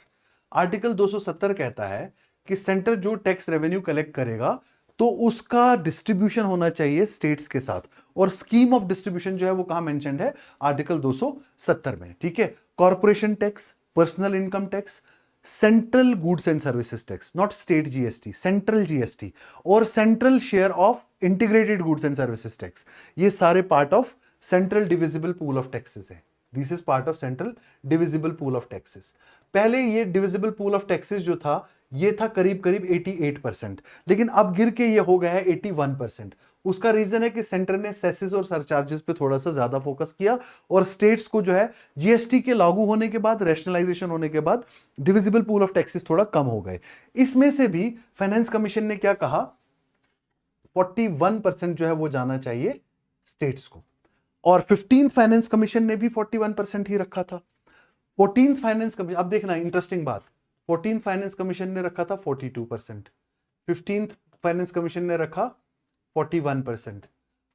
आर्टिकल 270 कहता है कि सेंटर जो टैक्स रेवेन्यू कलेक्ट करेगा तो उसका डिस्ट्रीब्यूशन होना चाहिए स्टेट्स के साथ, और स्कीम ऑफ डिस्ट्रीब्यूशन जो है वो कहां मेंशन्ड है? आर्टिकल 270 में, ठीक है। Corporation tax, personal income tax, central goods and services tax, not state GST, central GST, और central share of integrated goods and services tax, ये सारे part of central divisible pool of taxes है। This is part of central divisible pool of taxes. पहले ये divisible pool of taxes जो था ये था करीब करीब 88%, लेकिन अब गिर के ये हो गया है 81%। उसका रीजन है कि सेंटर ने सेसेस और सरचार्जेस पे थोड़ा सा ज्यादा फोकस किया, और स्टेट्स को जो है जीएसटी के लागू होने के बाद, रैशनलाइजेशन होने के बाद डिविजिबल पूल ऑफ टैक्सेस थोड़ा कम हो गए। इसमें से भी फाइनेंस कमीशन ने क्या कहा, 41% जो है वो जाना चाहिए स्टेट्स को, और 15th फाइनेंस कमीशन ने भी 41% ही रखा था। 14th फाइनेंस कमीशन, अब देखना इंटरेस्टिंग बात, 14th फाइनेंस कमीशन ने रखा था 42%, 15th फाइनेंस कमीशन ने रखा 41%,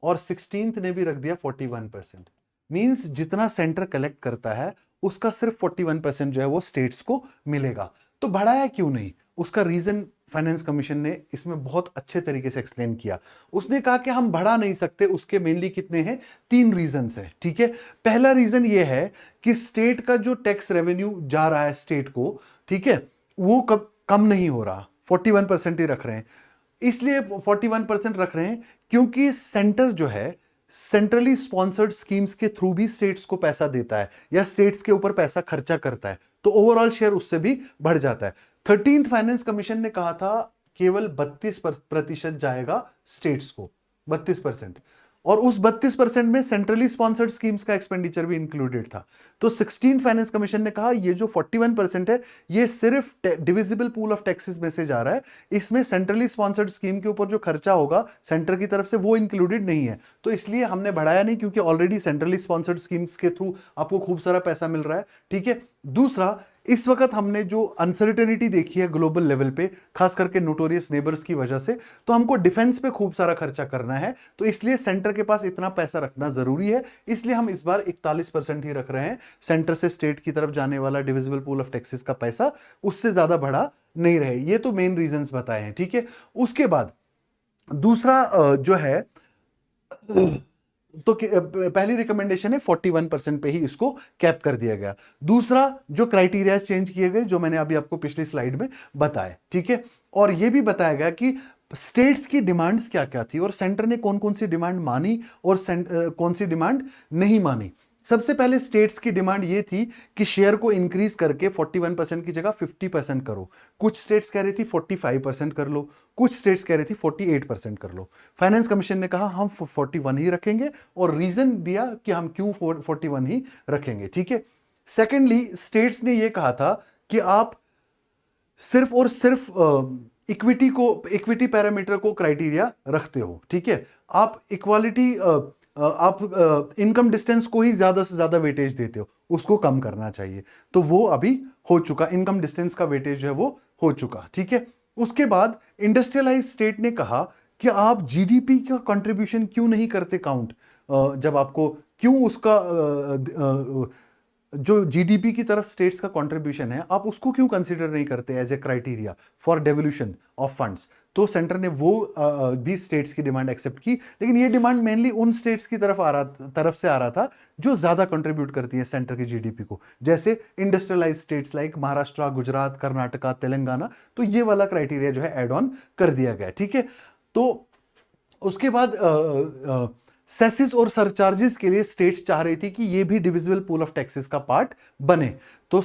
और 16th ने भी रख दिया 41%। मींस जितना सेंटर कलेक्ट करता है उसका सिर्फ 41% जो है वो स्टेट्स को मिलेगा। तो बढ़ाया क्यों नहीं, उसका रीजन फाइनेंस कमीशन ने इसमें बहुत अच्छे तरीके से एक्सप्लेन किया। उसने कहा कि हम बढ़ा नहीं सकते, उसके मेनली कितने हैं, 3 रीजंस हैं, ठीक है। पहला रीजन ये है कि स्टेट का जो टैक्स रेवेन्यू जा रहा है स्टेट को, ठीक है, वो कम नहीं हो रहा, 41% ही रख रहे हैं। इसलिए 41% रख रहे हैं क्योंकि सेंटर जो है सेंट्रली स्पॉन्सर्ड स्कीम्स के थ्रू भी स्टेट्स को पैसा देता है या स्टेट्स के ऊपर पैसा खर्चा करता है, तो ओवरऑल शेयर उससे भी बढ़ जाता है। 13th फाइनेंस कमीशन ने कहा था केवल 32% जाएगा स्टेट्स को, 32%, और उस 32% में सेंट्रली स्पॉन्सर्ड स्कीम्स का एक्सपेंडिचर भी इंक्लूडेड था। तो 16th फाइनेंस कमीशन ने कहा ये जो 41% है ये सिर्फ डिविजिबल पूल ऑफ टैक्सेस में से जा रहा है, इसमें सेंट्रली स्पॉन्सर्ड स्कीम के ऊपर जो खर्चा होगा सेंटर की तरफ से वो इंक्लूडेड नहीं है, तो इसलिए हमने बढ़ाया नहीं, क्योंकि ऑलरेडी सेंट्रली स्पॉन्सर्ड स्कीम्स के थ्रू आपको खूब सारा पैसा मिल रहा है, ठीक है। दूसरा, इस वक्त हमने जो अनसर्टेनिटी देखी है ग्लोबल लेवल पे, खास करके नोटोरियस नेबर्स की वजह से, तो हमको डिफेंस पे खूब सारा खर्चा करना है, तो इसलिए सेंटर के पास इतना पैसा रखना जरूरी है। इसलिए हम इस बार 41% ही रख रहे हैं, सेंटर से स्टेट की तरफ जाने वाला डिविजिबल पूल ऑफ टैक्सेस का पैसा उससे ज्यादा बढ़ा नहीं रहे। ये तो मेन रीजंस बताए हैं, ठीक है। उसके बाद दूसरा जो है, तो पहली रिकमेंडेशन है 41% पे ही इसको कैप कर दिया गया। दूसरा, जो क्राइटेरिया चेंज किए गए जो मैंने अभी आपको पिछली स्लाइड में बताए, ठीक है, और यह भी बताया गया कि स्टेट्स की डिमांड्स क्या क्या थी और सेंटर ने कौन कौन सी डिमांड मानी और कौन सी डिमांड नहीं मानी। सबसे पहले स्टेट्स की डिमांड ये थी कि शेयर को इंक्रीज करके 41% की जगह 50% करो। कुछ स्टेट्स कह रही थी 45% कर लो, कुछ स्टेट्स कह रही थी 48% कर लो। फाइनेंस कमीशन ने कहा हम 41 ही रखेंगे, और रीजन दिया कि हम क्यों 41 ही रखेंगे, ठीक है। सेकेंडली, स्टेट्स ने यह कहा था कि आप सिर्फ और सिर्फ इक्विटी पैरामीटर को क्राइटेरिया रखते हो, ठीक है। आप इक्वालिटी आप इनकम डिस्टेंस को ही ज्यादा से ज्यादा वेटेज देते हो, उसको कम करना चाहिए, तो वो अभी हो चुका, इनकम डिस्टेंस का वेटेज जो है वो हो चुका, ठीक है। उसके बाद इंडस्ट्रियलाइज स्टेट ने कहा कि आप जीडीपी का कंट्रीब्यूशन क्यों नहीं करते काउंट, जब आपको क्यों उसका जो जीडीपी की तरफ स्टेट्स का कंट्रीब्यूशन है आप उसको क्यों कंसीडर नहीं करते as a criteria for devolution of funds. तो सेंटर ने वो भी स्टेट्स की डिमांड एक्सेप्ट की, लेकिन ये डिमांड मेनली उन स्टेट्स की तरफ से आ रहा था जो ज्यादा कंट्रीब्यूट करती है सेंटर की जीडीपी को, जैसे industrialise states like Maharashtra, Gujarat, Karnataka, Telangana. तो ये वाला क्राइटेरिया जो है एड ऑन कर दिया गया, ठीक है। तो उसके बाद सेसेस और सरचार्जेस के लिए स्टेट्स चाह रही थी कि ये भी डिविजिबल पूल ऑफ टैक्सेस का पार्ट बने, तो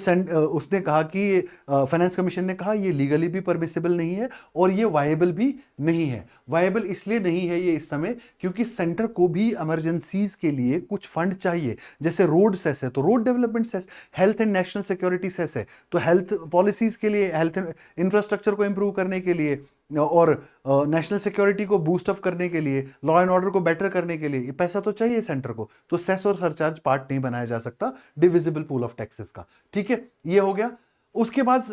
उसने कहा कि फाइनेंस कमीशन ने कहा ये लीगली भी परमिसिबल नहीं है और ये वायबल भी नहीं है। वायबल इसलिए नहीं है ये इस समय क्योंकि सेंटर को भी इमरजेंसीज के लिए कुछ फंड चाहिए, जैसे रोड सेस है तो road development cess, health and national security cess है तो हेल्थ पॉलिसीज के लिए, हेल्थ इंफ्रास्ट्रक्चर को इंप्रूव करने के लिए और नेशनल सिक्योरिटी को बूस्ट अप करने के लिए, लॉ एंड ऑर्डर को बेटर करने के लिए पैसा तो चाहिए सेंटर को, तो सेस और सरचार्ज पार्ट नहीं बनाया जा सकता डिविजिबल पूल ऑफ टैक्सेस का, ठीक है। ये हो गया। उसके बाद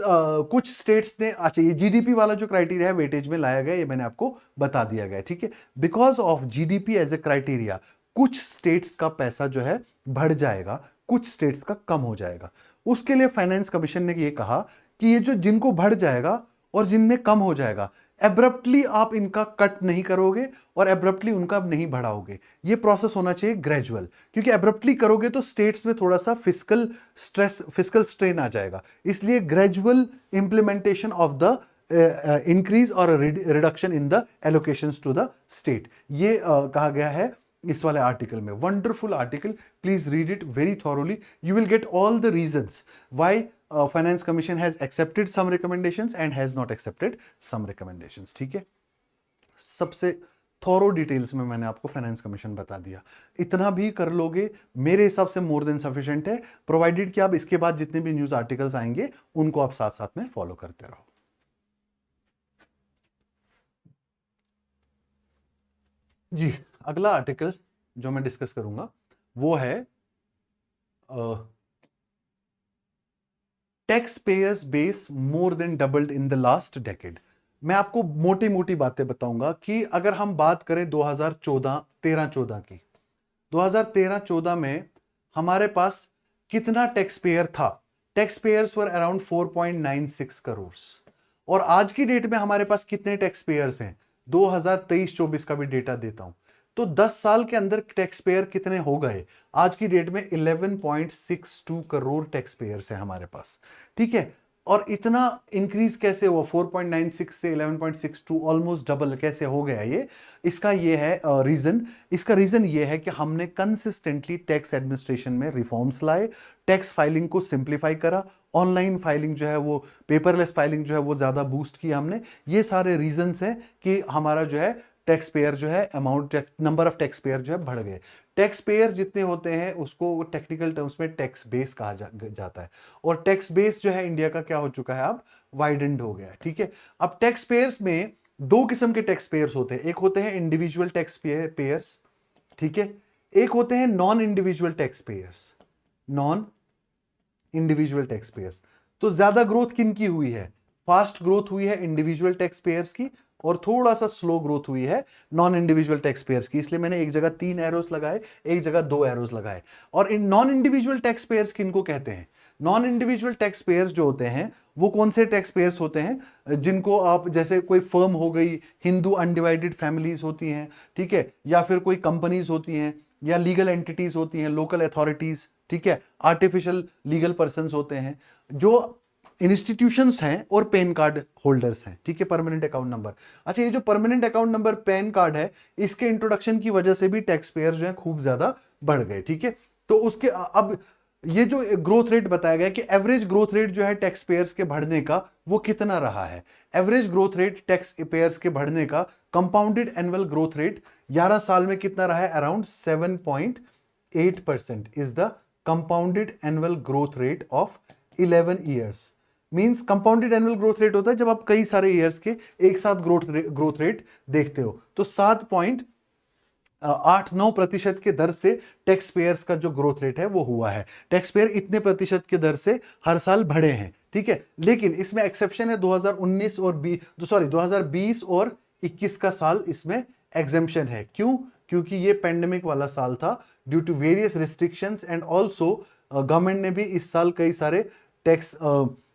कुछ स्टेट्स ने, अच्छा ये जीडीपी वाला जो क्राइटेरिया है वेटेज में लाया गया, ये मैंने आपको बता दिया गया, ठीक है। Because of GDP as a criteria कुछ स्टेट्स का पैसा जो है बढ़ जाएगा, कुछ स्टेट्स का कम हो जाएगा। उसके लिए फाइनेंस कमीशन ने ये कहा कि ये जो जिनको बढ़ जाएगा और जिनमें कम हो जाएगा, एब्रप्टली आप इनका कट नहीं करोगे और एब्रप्टली उनका नहीं बढ़ाओगे। ये प्रोसेस होना चाहिए ग्रेजुअल, क्योंकि एब्रप्टली करोगे तो स्टेट्स में थोड़ा सा फिस्कल स्ट्रेन आ जाएगा। इसलिए gradual implementation of the increase और reduction in the allocations to the state, ये कहा गया है इस वाले आर्टिकल में। Wonderful article, please read it very thoroughly, you will get all the reasons why finance commission has accepted some recommendations and has not accepted some recommendations. ठीक है, सबसे थॉरो डिटेल्स में मैंने आपको फाइनेंस कमीशन बता दिया। इतना भी कर लोगे मेरे हिसाब से मोर देन सफिशिएंट है, प्रोवाइडेड कि आप इसके बाद जितने भी न्यूज आर्टिकल्स आएंगे उनको आप साथ साथ में फॉलो करते रहो। जी, अगला आर्टिकल जो मैं डिस्कस करूंगा वो है tax payers base more than doubled in the last decade. मैं आपको मोटी मोटी बातें बताऊंगा कि अगर हम बात करें 2013-14 की, 2013-14 में हमारे पास कितना टैक्स पेयर था? Tax payers were around 4.96 crore. और आज की डेट में हमारे पास कितने टैक्स पेयर्स हैं? 2023-24 का भी डेटा देता हूं, तो 10 साल के अंदर टैक्स पेयर कितने हो गए? आज की डेट में 11.62 करोड़ टैक्स पेयर्स हैं हमारे पास। ठीक है, और इतना इंक्रीज कैसे हुआ? 4.96 से 11.62, ऑलमोस्ट डबल कैसे हो गया ये? इसका ये है रीजन, इसका रीजन ये है कि हमने कंसिस्टेंटली टैक्स एडमिनिस्ट्रेशन में रिफॉर्म्स लाए, टैक्स फाइलिंग को सिंप्लीफाई करा, ऑनलाइन फाइलिंग जो है वो, पेपरलेस फाइलिंग जो है वो ज्यादा बूस्ट की हमने। ये सारे रीजंस हैं कि हमारा जो है टैक्स पेयर जो है amount, number of tax payer जो है बढ़ गए। टैक्स पेयर जितने होते हैं उसको टेक्निकल टर्म्स में टैक्स बेस कहा जाता है, और टैक्स बेस जो है इंडिया का क्या हो चुका है अब? वाइडेंड हो गया है। ठीक है, अब टैक्स पेयर्स में दो किस्म के टैक्स पेयर्स होते हैं, एक होते हैं इंडिविजुअल टैक्स पेयर्स, ठीक है, एक होते हैं non individual tax payers. Non individual tax payers, तो ज्यादा ग्रोथ किन की हुई है? फास्ट ग्रोथ हुई है इंडिविजुअल टैक्स पेयर्स की, और थोड़ा सा स्लो ग्रोथ हुई है नॉन इंडिविजुअल टैक्स पेयर्स की। इसलिए मैंने एक जगह 3 एरोस लगाए, एक जगह 2 एरोस लगाए। और in non individual tax payers किनको कहते हैं? नॉन इंडिविजुअल टैक्स पेयर्स जो होते हैं वो कौन से टैक्स पेयर्स होते हैं? जिनको आप, जैसे कोई फर्म हो गई, हिंदू अनडिवाइडेड फैमिलीज होती हैं, ठीक है, या फिर कोई कंपनीज होती हैं, या लीगल एंटिटीज होती हैं, लोकल अथॉरिटीज, ठीक है, आर्टिफिशियल लीगल पर्संस होते हैं, जो इंस्टीट्यूशंस हैं, और पैन कार्ड होल्डर्स हैं। ठीक है, परमानेंट अकाउंट नंबर। अच्छा, ये जो permanent account number pan card है, इसके इंट्रोडक्शन की वजह से भी टैक्स पेयर जो है खूब ज्यादा बढ़ गए। ठीक है, तो उसके अब ये जो ग्रोथ रेट बताया गया कि एवरेज ग्रोथ रेट जो है टैक्स पेयर्स के बढ़ने का वो कितना रहा है? Average growth rate tax payers के बढ़ने का, कंपाउंडेड एनुअल ग्रोथ रेट 11 साल में कितना रहा है? Around 7.8% is the compounded annual growth rate of 11 years. Means compounded annual growth rate होता है जब आप कई सारे ईयर्स के एक साथ ग्रोथ रेट देखते हो। तो 7.89% के दर से टैक्स पेयर्स का जो ग्रोथ रेट है वो हुआ है। टैक्स पेयर इतने प्रतिशत के दर से हर साल बढ़े हैं। ठीक है, लेकिन इसमें एक्सेप्शन है 2019 और 2020 और 21 का साल इसमें एग्जेम्पशन है। क्यों? क्योंकि ये पेंडेमिक वाला साल था, due to various restrictions, and also government ने भी इस साल कई सारे टैक्स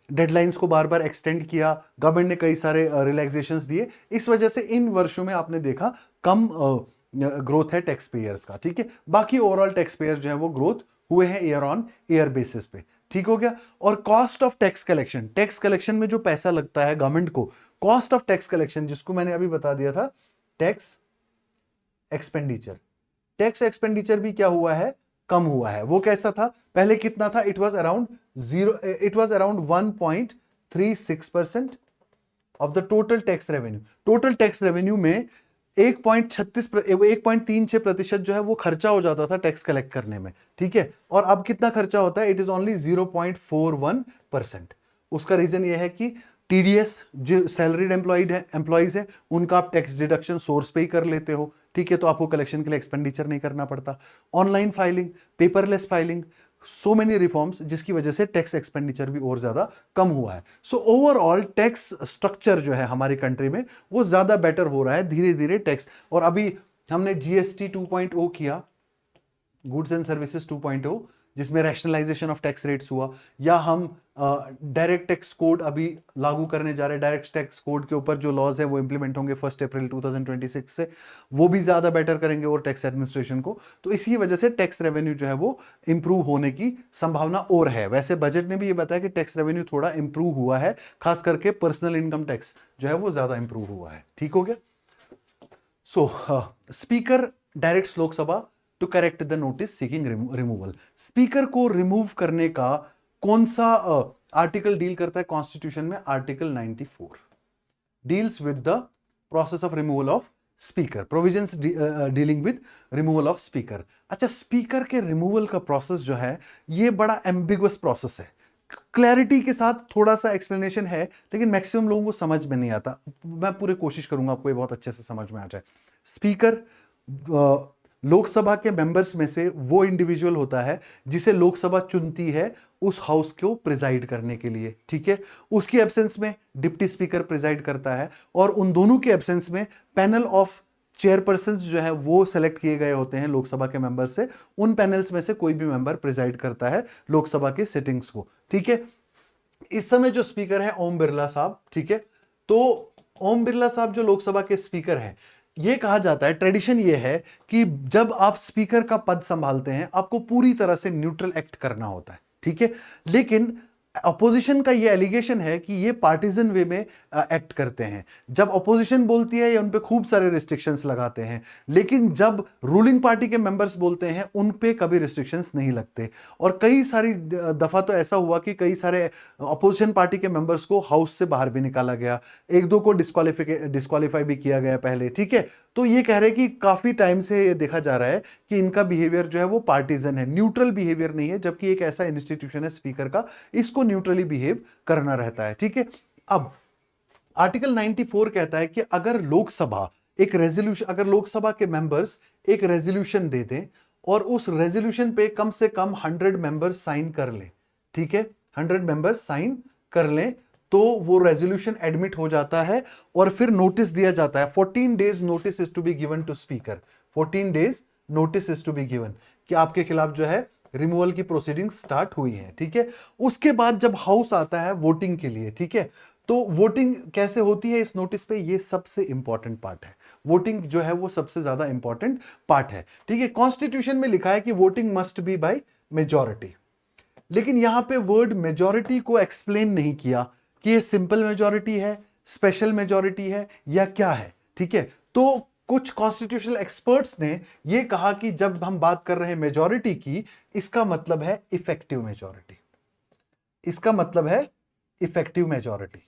डेडलाइंस को बार बार एक्सटेंड किया, गवर्नमेंट ने कई सारे रिलैक्सेशंस दिए। इस वजह से इन वर्षों में आपने देखा कम ग्रोथ है टैक्स पेयर्स का। ठीक है, बाकी ओवरऑल टैक्स पेयर जो है वो ग्रोथ हुए हैं ईयर ऑन ईयर बेसिस पे। ठीक हो गया। और cost of tax collection, tax collection में जो पैसा लगता है गवर्नमेंट को, कॉस्ट ऑफ टैक्स कलेक्शन, जिसको मैंने अभी बता दिया था टैक्स एक्सपेंडिचर, टैक्स एक्सपेंडिचर भी क्या हुआ है? कम हुआ है। वो कैसा था? पहले कितना था? It was around 1.36% of the total tax revenue. Total tax revenue में 1.36% जो है वो खर्चा हो जाता था टैक्स कलेक्ट करने में। ठीक है, और अब कितना खर्चा होता है? It is only 0.41%। उसका रीजन ये है कि टीडीएस, जो सैलरीड एम्प्लॉइज है, उनका आप टैक्स डिडक्शन सोर्स पे ही कर लेते हो। ठीक है, तो आपको कलेक्शन के लिए एक्सपेंडिचर नहीं करना पड़ता। Online filing, paperless filing, so many reforms, जिसकी वजह से टैक्स एक्सपेंडिचर भी और ज्यादा कम हुआ है। सो ओवरऑल टैक्स स्ट्रक्चर जो है हमारी कंट्री में वो ज्यादा बेटर हो रहा है धीरे धीरे टैक्स। और अभी हमने जीएसटी 2.0 किया, गुड्स एंड सर्विसेज 2.0, जिसमें रैशनलाइजेशन ऑफ टैक्स रेट्स हुआ, या हम डायरेक्ट टैक्स कोड अभी लागू करने जा रहे हैं। डायरेक्ट टैक्स कोड के ऊपर जो लॉज है वो इंप्लीमेंट होंगे 1 अप्रैल 2026 से, वो भी ज्यादा बेटर करेंगे और टैक्स एडमिनिस्ट्रेशन को। तो इसी वजह से टैक्स रेवेन्यू जो है वो इंप्रूव होने की संभावना और है। वैसे बजट ने भी ये बताया कि टैक्स रेवेन्यू थोड़ा इंप्रूव हुआ है, खास करके पर्सनल इनकम टैक्स जो है वो ज्यादा इंप्रूव हुआ है। ठीक हो गया। So speaker directs Lok Sabha to correct the notice seeking removal. Speaker को रिमूव करने का कौन सा आर्टिकल डील करता है कॉन्स्टिट्यूशन में? Article 94 deals with the process of removal of speaker, provisions dealing with removal of speaker. अच्छा, स्पीकर के रिमूवल का प्रोसेस जो है ये बड़ा एम्बिगुअस प्रोसेस है। क्लैरिटी के साथ थोड़ा सा एक्सप्लेनेशन है, लेकिन मैक्सिमम लोगों को समझ में नहीं आता। मैं पूरी कोशिश करूंगा आपको ये बहुत अच्छे से समझ में आ जाए। स्पीकर लोकसभा के मेंबर्स में से वो इंडिविजुअल होता है जिसे लोकसभा चुनती है उस हाउस को प्रिजाइड करने के लिए, ठीक है। उसकी एब्सेंस में डिप्टी स्पीकर प्रिजाइड करता है, और उन दोनों के एब्सेंस में पैनल ऑफ चेयरपर्सन जो है वो सेलेक्ट किए गए होते हैं लोकसभा के मेंबर्स से। उन पैनल्स में से कोई भी मेंबर प्रिजाइड करता है लोकसभा के सिटिंग्स को, ठीक है। इस समय जो स्पीकर है ओम बिरला साहब, ठीक है। तो ओम बिरला साहब जो लोकसभा के स्पीकर हैं, ये कहा जाता है, ट्रेडिशन ये है कि जब आप स्पीकर का पद संभालते हैं आपको पूरी तरह से न्यूट्रल एक्ट करना होता है, ठीक है। लेकिन अपोजिशन का ये एलिगेशन है कि ये पार्टिजन वे में एक्ट करते हैं। जब अपोजिशन बोलती है या उन पे खूब सारे रिस्ट्रिक्शंस लगाते हैं, लेकिन जब रूलिंग पार्टी के मेंबर्स बोलते हैं उन पे कभी रिस्ट्रिक्शंस नहीं लगते। और कई सारी दफा तो ऐसा हुआ कि कई सारे अपोजिशन पार्टी के मेंबर्स को हाउस से बाहर भी निकाला गया, एक दो को डिस्क्वालीफाई भी किया गया पहले, ठीक है। तो ये कह रहे हैं कि काफी टाइम से ये देखा जा रहा है कि इनका बिहेवियर जो है वो पार्टिजन है, न्यूट्रल बिहेवियर नहीं है, जबकि एक ऐसा इंस्टीट्यूशन है स्पीकर का, इसको न्यूट्रली बिहेव करना रहता है, ठीक है। अब आर्टिकल 94 कहता है कि अगर लोकसभा एक रेजोल्यूशन, अगर लोकसभा के मेंबर्स एक रेजोल्यूशन दे दें और उस रेजोल्यूशन पे कम से कम 100 मेंबर्स साइन कर लें, ठीक है, 100 मेंबर्स साइन कर लें, तो वो रेजोल्यूशन एडमिट हो जाता है और फिर नोटिस दिया जाता है। 14 days notice is to be given to speaker, 14 days notice is to be given कि आपके खिलाफ जो है रिमूवल की प्रोसीडिंग स्टार्ट हुई है, ठीक है। उसके बाद जब हाउस आता है वोटिंग के लिए, ठीक है, तो वोटिंग कैसे होती है इस नोटिस पे, ये सबसे इंपॉर्टेंट पार्ट है। वोटिंग जो है वो सबसे ज्यादा इंपॉर्टेंट पार्ट है, ठीक है। कॉन्स्टिट्यूशन में लिखा है कि voting must be by majority, लेकिन यहां पे वर्ड मेजॉरिटी को एक्सप्लेन नहीं किया कि ये सिंपल मेजॉरिटी है, स्पेशल मेजॉरिटी है या क्या है, ठीक है। तो कुछ कॉन्स्टिट्यूशनल एक्सपर्ट्स ने यह कहा कि जब हम बात कर रहे हैं मेजॉरिटी की, इसका मतलब है इफेक्टिव मेजॉरिटी, इसका मतलब है इफेक्टिव मेजॉरिटी।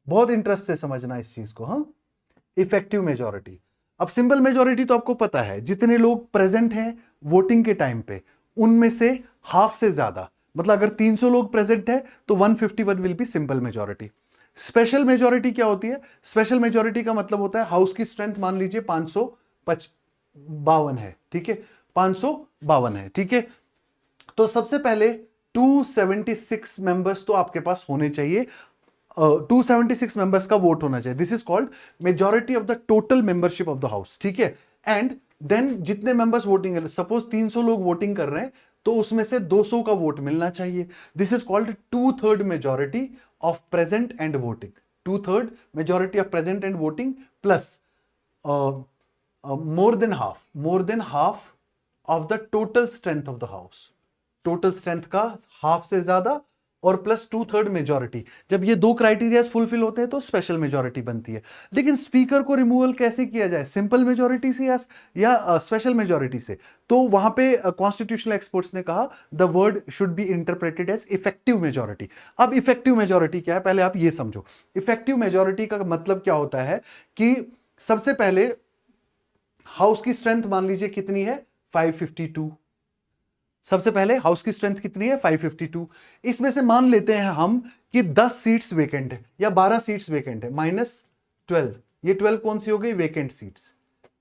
बहुत इंटरेस्ट से समझना इस चीज को, हाँ, इफेक्टिव मेजॉरिटी। अब सिंपल मेजॉरिटी तो आपको पता है, जितने लोग प्रेजेंट हैं वोटिंग के टाइम पे उनमें से हाफ से ज्यादा, मतलब अगर 300 लोग प्रेजेंट है तो 151 will be simple majority. Special majority क्या होती है? स्पेशल मेजॉरिटी का मतलब होता है हाउस की स्ट्रेंथ मान लीजिए 552 है, ठीक है, 552 है, ठीक है। तो सबसे पहले 276 मेंबर्स तो आपके पास होने चाहिए, 276 मेंबर्स का वोट होना चाहिए। This is called majority of the total membership of the house, ठीक है। एंड देन जितने मेंबर्स वोटिंग है, सपोज 300 लोग वोटिंग कर रहे हैं तो उसमें से 200 का वोट मिलना चाहिए। This is called 2/3 majority of present and voting, 2/3 majority of present and voting plus more than half of the total strength of the house, total strength का हाफ से ज्यादा और प्लस 2/3 मेजॉरिटी। जब ये दो क्राइटेरिया फुलफिल होते हैं तो स्पेशल मेजॉरिटी बनती है। लेकिन स्पीकर को रिमूवल कैसे किया जाए, सिंपल मेजॉरिटी से या स्पेशल मेजॉरिटी से? तो वहां पे कॉन्स्टिट्यूशनल एक्सपर्ट्स ने कहा the word should be interpreted as effective majority. अब इफेक्टिव मेजॉरिटी क्या है, पहले आप ये समझो। इफेक्टिव मेजॉरिटी का मतलब क्या होता है कि सबसे पहले हाउस की स्ट्रेंथ मान लीजिए कितनी है, 552। सबसे पहले हाउस की स्ट्रेंथ कितनी है, 552। इसमें से मान लेते हैं हम कि 10 सीट्स वेकेंट है या 12 सीट्स वेकेंट है, -12, ये 12 कौन सी हो गई, वेकेंट सीट्स,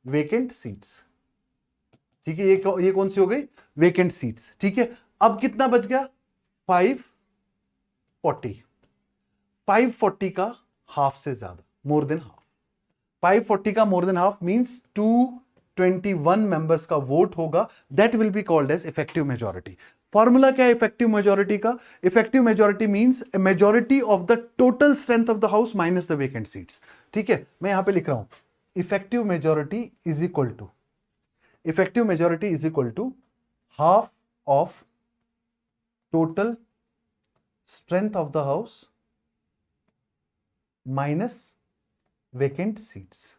वेकेंट सीट्स, ठीक है। ये कौन सी हो गई, वेकेंट सीट्स, ठीक है। अब कितना बच गया, 540, 540 का हाफ से ज्यादा, मोर देन हाफ। 540 का more than half means 221 members का वोट होगा, that will be called as effective majority. Formula क्या है इफेक्टिव मेजॉरिटी का? Effective majority means a majority of the total strength of the house minus the vacant seats, ठीक है। मैं यहां पे लिख रहा हूं effective majority is equal to, effective majority is equal to half of total strength of the house minus vacant seats,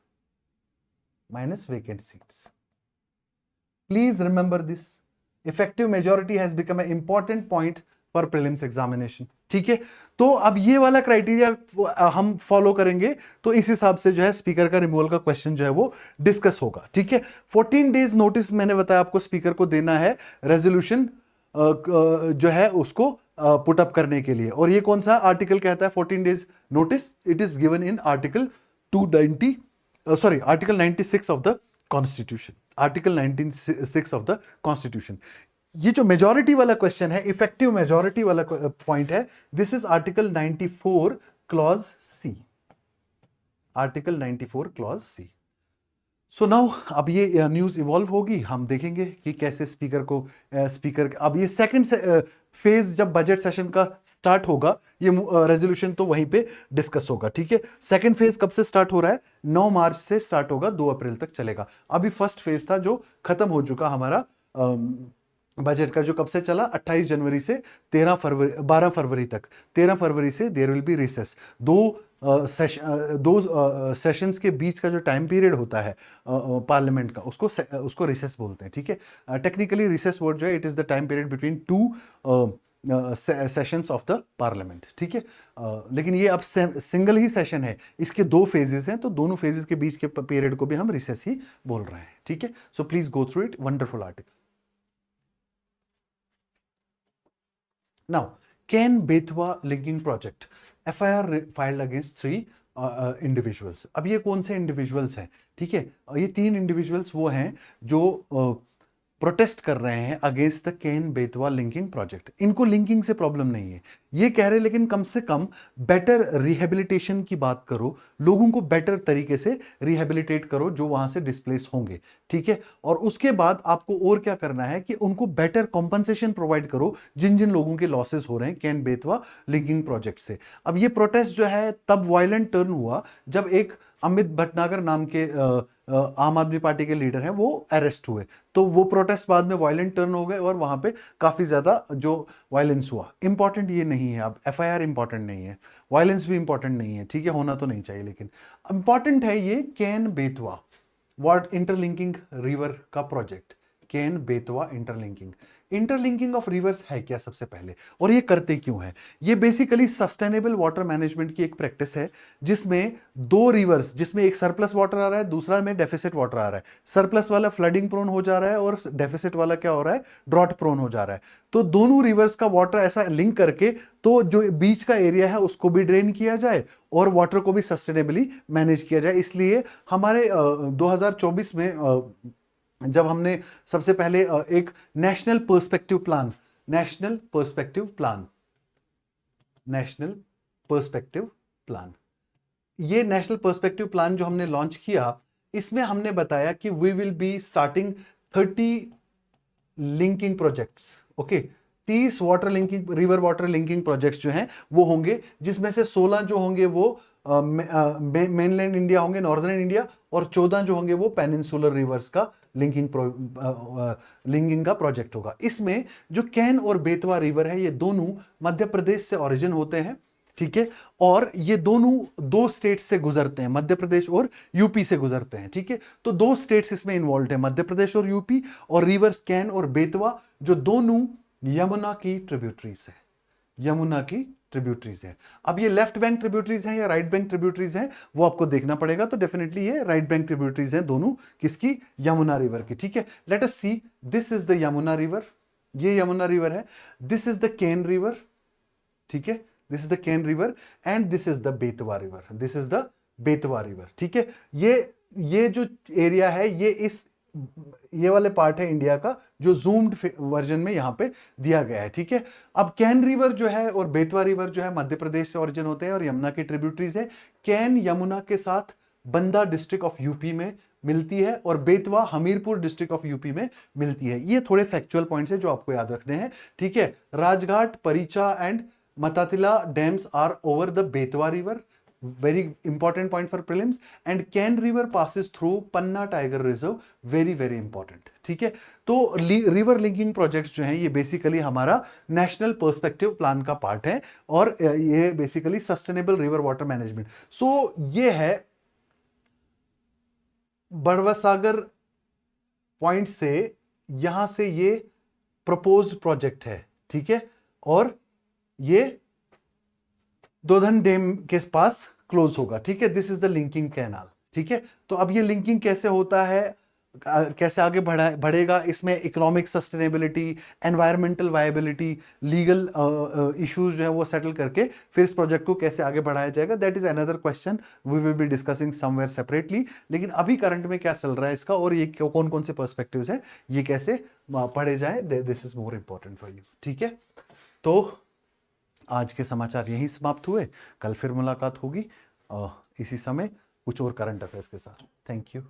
minus vacant seats, please remember this, effective majority has become a important point for prelims examination. ठीक है, तो अब ये वाला criteria हम follow करेंगे तो इस हिसाब से जो है स्पीकर का रिमूवल का क्वेश्चन जो है वो डिस्कस होगा। ठीक है, 14 डेज नोटिस मैंने बताया आपको स्पीकर को देना है रेजोल्यूशन जो है उसको पुट अप करने के लिए। और ये कौन सा आर्टिकल कहता है 14 days notice? It is given in article 96 of the constitution, article 96 of the constitution. ये जो मेजॉरिटी वाला क्वेश्चन है, इफेक्टिव मेजॉरिटी वाला पॉइंट है, this is article 94 clause C, article 94 clause C. So now अब ये न्यूज इवॉल्व होगी, हम देखेंगे कि कैसे स्पीकर अब ये सेकंड फेज जब बजट सेशन का स्टार्ट होगा, ये रेजोल्यूशन तो वहीं पे डिस्कस होगा। ठीक है, सेकंड फेज कब से स्टार्ट हो रहा है? 9 मार्च से स्टार्ट होगा, 2 अप्रैल तक चलेगा। अभी फर्स्ट फेज था जो खत्म हो चुका हमारा बजट का, जो कब से चला? 28 जनवरी से 12 फरवरी तक। 13 फरवरी से देयर विल बी रिसेस। दो सेशंस के बीच का जो टाइम पीरियड होता है पार्लियामेंट का, उसको रिसेस बोलते हैं। ठीक है, टेक्निकली रिसेस वर्ड जो है, it is the time period between 2 sessions of the parliament. ठीक है, लेकिन ये अब सिंगल ही सेशन है, इसके 2 फेजेस हैं, तो दोनों फेजेस के बीच के पीरियड को भी हम रिसेस ही बोल रहे हैं। ठीक है, so please go through it, wonderful article. Now, Ken Betwa linking project, FIR filed against 3 individuals. अब ये कौन से इंडिविजुअल्स हैं? ठीक है, ये 3 इंडिविजुअल्स वो हैं जो प्रोटेस्ट कर रहे हैं against the Ken Betwa linking project. इनको लिंकिंग से प्रॉब्लम नहीं है, ये कह रहे, लेकिन कम से कम बेटर रिहेबिलिटेशन की बात करो, लोगों को बेटर तरीके से रिहेबिलिटेट करो जो वहां से डिस्प्लेस होंगे। ठीक है, और उसके बाद आपको और क्या करना है कि उनको बेटर कॉम्पनसेशन प्रोवाइड करो जिन जिन लोगों के लॉसेस हो रहे हैं केन बेतवा लिंकिंग प्रोजेक्ट से। अब ये प्रोटेस्ट जो है तब वायलेंट टर्न हुआ जब एक अमित भटनागर नाम के आम आदमी पार्टी के लीडर हैं, वो अरेस्ट हुए, तो वो प्रोटेस्ट बाद में वायलेंट टर्न हो गए और वहां पे काफी ज्यादा जो वायलेंस हुआ। इंपॉर्टेंट ये नहीं है, अब एफआईआर इंपॉर्टेंट नहीं है, वायलेंस भी इंपॉर्टेंट नहीं है। ठीक है, होना तो नहीं चाहिए, लेकिन इंपॉर्टेंट है ये Ken Betwa what interlinking river का project. Ken Betwa interlinking of rivers है क्या सबसे पहले, और ये करते क्यों है? ये बेसिकली सस्टेनेबल वाटर मैनेजमेंट की एक प्रैक्टिस है जिसमें 2 रिवर्स, जिसमें एक सरप्लस वाटर आ रहा है, दूसरा में डेफिसिट वाटर आ रहा है। सरप्लस वाला फ्लडिंग प्रोन हो जा रहा है और डेफिसिट वाला क्या हो रहा है? ड्रॉट प्रोन हो जा रहा है। तो दोनों रिवर्स का वाटर ऐसा लिंक करके तो जो बीच का एरिया है उसको भी ड्रेन किया जाए और वाटर को भी सस्टेनेबली मैनेज किया जाए। इसलिए हमारे 2024 में जब हमने सबसे पहले एक नेशनल पर्सपेक्टिव प्लान, ये नेशनल पर्सपेक्टिव प्लान जो हमने लॉन्च किया, इसमें हमने बताया कि we will be starting 30 linking projects. Okay, 30 river water linking projects जो हैं वो होंगे, जिसमें से 16 जो होंगे वो मेनलैंड इंडिया होंगे, नॉर्दर्न इंडिया, और 14 जो होंगे वो पेनिनसुलर रिवर्स का लिंकिंग का प्रोजेक्ट होगा। इसमें जो कैन और बेतवा रिवर है, ये दोनों मध्य प्रदेश से ओरिजिन होते हैं। ठीक है, और ये दोनों 2 स्टेट्स से गुजरते हैं, मध्य प्रदेश और यूपी से गुजरते हैं। ठीक है, तो 2 स्टेट्स इसमें इन्वॉल्व है, मध्य प्रदेश और यूपी, और रिवर्स कैन और बेतवा जो दोनों यमुना की ट्रिब्यूटरीज है। अब ये लेफ्ट बैंक ट्रिब्यूटरीज हैं या राइट बैंक ट्रिब्यूटरीज हैं वो आपको देखना पड़ेगा, तो डेफिनेटली ये राइट बैंक ट्रिब्यूटरीज हैं दोनों, किसकी? यमुना रिवर की। ठीक है, let us see, this is the Yamuna river, ये यमुना रिवर है, this is the Ken river. ठीक है, this is the Ken river and this is the Betwa river. ठीक है, ये जो एरिया है, ये वाले पार्ट है इंडिया का जो जूम्ड वर्जन में यहां पे दिया गया है। ठीक है, अब कैन रिवर जो है और बेतवा रिवर जो है मध्य प्रदेश से ओरिजिन होते हैं और यमुना की ट्रिब्यूटरीज है। कैन यमुना के साथ बंदा डिस्ट्रिक्ट ऑफ यूपी में मिलती है और Betwa Hamirpur district of UP में मिलती है। ये थोड़े फैक्चुअल पॉइंट्स है जो आपको याद रखने हैं। ठीक है, Rajghat, Paricha and Matatila dams are over the Betwa river, very important point for prelims, and Ken river passes through Panna tiger reserve, very very important। ठीक है, तो रिवर लिंकिंग प्रोजेक्ट्स जो हैं ये बेसिकली हमारा नेशनल पर्सपेक्टिव प्लान का पार्ट है और ये basically sustainable river water management. So ये है बड़वासागर पॉइंट से यहां से ये प्रपोज्ड प्रोजेक्ट है, ठीक है, और ये दोधन डैम के पास क्लोज होगा, ठीक है। This is the linking canal, ठीक है। तो अब ये लिंकिंग कैसे होता है, कैसे आगे बढ़ेगा, इसमें economic sustainability, environmental viability, legal issues जो है वो सेटल करके फिर इस प्रोजेक्ट को कैसे आगे बढ़ाया जाएगा, that is another question we will be discussing somewhere separately. लेकिन अभी करंट में क्या चल रहा है इसका, और ये कौन कौन से पर्सपेक्टिव्स हैं, ये कैसे पढ़े जाए, this is more important for you, ठीक है। तो आज के समाचार यहीं समाप्त हुए, कल फिर मुलाकात होगी इसी समय कुछ और करंट अफेयर्स के साथ। Thank you.